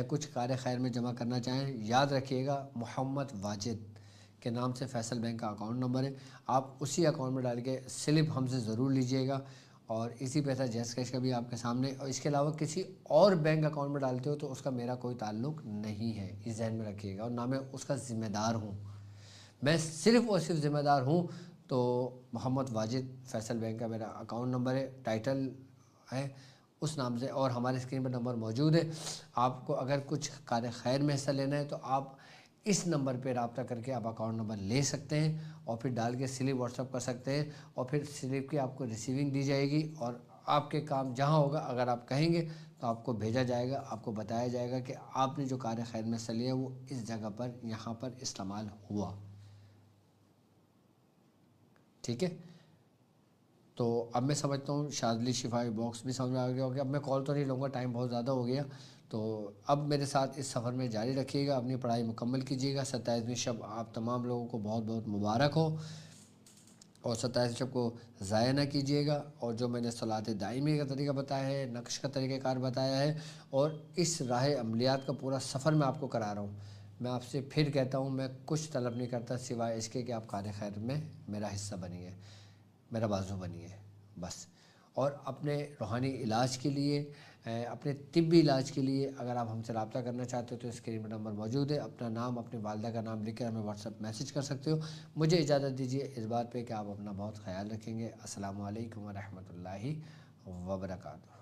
کچھ کار خیر میں جمع کرنا چاہیں، یاد رکھیے گا محمد واجد کے نام سے فیصل بینک کا اکاؤنٹ نمبر ہے، آپ اسی اکاؤنٹ میں ڈال کے سلپ ہم سے ضرور لیجئے گا۔ اور اسی پیسہ جیز کیش کا بھی آپ کے سامنے، اور اس کے علاوہ کسی اور بینک اکاؤنٹ میں ڈالتے ہو تو اس کا میرا کوئی تعلق نہیں ہے، اس ذہن میں رکھیے گا، اور نہ میں اس کا ذمہ دار ہوں، میں صرف اور صرف ذمہ دار ہوں۔ تو محمد واجد فیصل بینک کا میرا اکاؤنٹ نمبر ہے، ٹائٹل ہے اس نام سے، اور ہمارے اسکرین پر نمبر موجود ہے۔ آپ کو اگر کچھ کار خیر میں حصہ لینا ہے تو آپ اس نمبر پہ رابطہ کر کے آپ اکاؤنٹ نمبر لے سکتے ہیں، اور پھر ڈال کے سلپ واٹس ایپ کر سکتے ہیں، اور پھر سلپ کی آپ کو ریسیونگ دی جائے گی، اور آپ کے کام جہاں ہوگا اگر آپ کہیں گے تو آپ کو بھیجا جائے گا، آپ کو بتایا جائے گا کہ آپ نے جو کار خیر میں حصہ لیا وہ اس جگہ پر یہاں پر استعمال ہوا۔ ٹھیک ہے، تو اب میں سمجھتا ہوں شاذلی شفائی باکس بھی سمجھ میں آ گیا ہوگا۔ اب میں کال تو نہیں لوں گا، ٹائم بہت زیادہ ہو گیا۔ تو اب میرے ساتھ اس سفر میں جاری رکھیے گا، اپنی پڑھائی مکمل کیجیے گا۔ 27ویں شب آپ تمام لوگوں کو بہت بہت مبارک ہو، اور 27 شب کو ضائع نہ کیجیے گا۔ اور جو میں نے صلاۃ دائمی کا طریقہ بتایا ہے، نقش کا طریقہ کار بتایا ہے، اور اس راہ عملیات کا پورا سفر میں آپ کو کرا رہا ہوں، میں آپ سے پھر کہتا ہوں میں کچھ طلب نہیں کرتا سوائے اس کے کہ آپ کار خیر میں میرا حصہ بنیے، میرا بازو بنیے بس۔ اور اپنے روحانی علاج کے لیے، اپنے طبی علاج کے لیے اگر آپ ہم سے رابطہ کرنا چاہتے ہو تو اسکرین پر نمبر موجود ہے، اپنا نام اپنی والدہ کا نام لکھ کر ہمیں واٹس ایپ میسج کر سکتے ہو۔ مجھے اجازت دیجیے اس بات پہ کہ آپ اپنا بہت خیال رکھیں گے۔ السلام علیکم ورحمۃ اللہ وبرکاتہ۔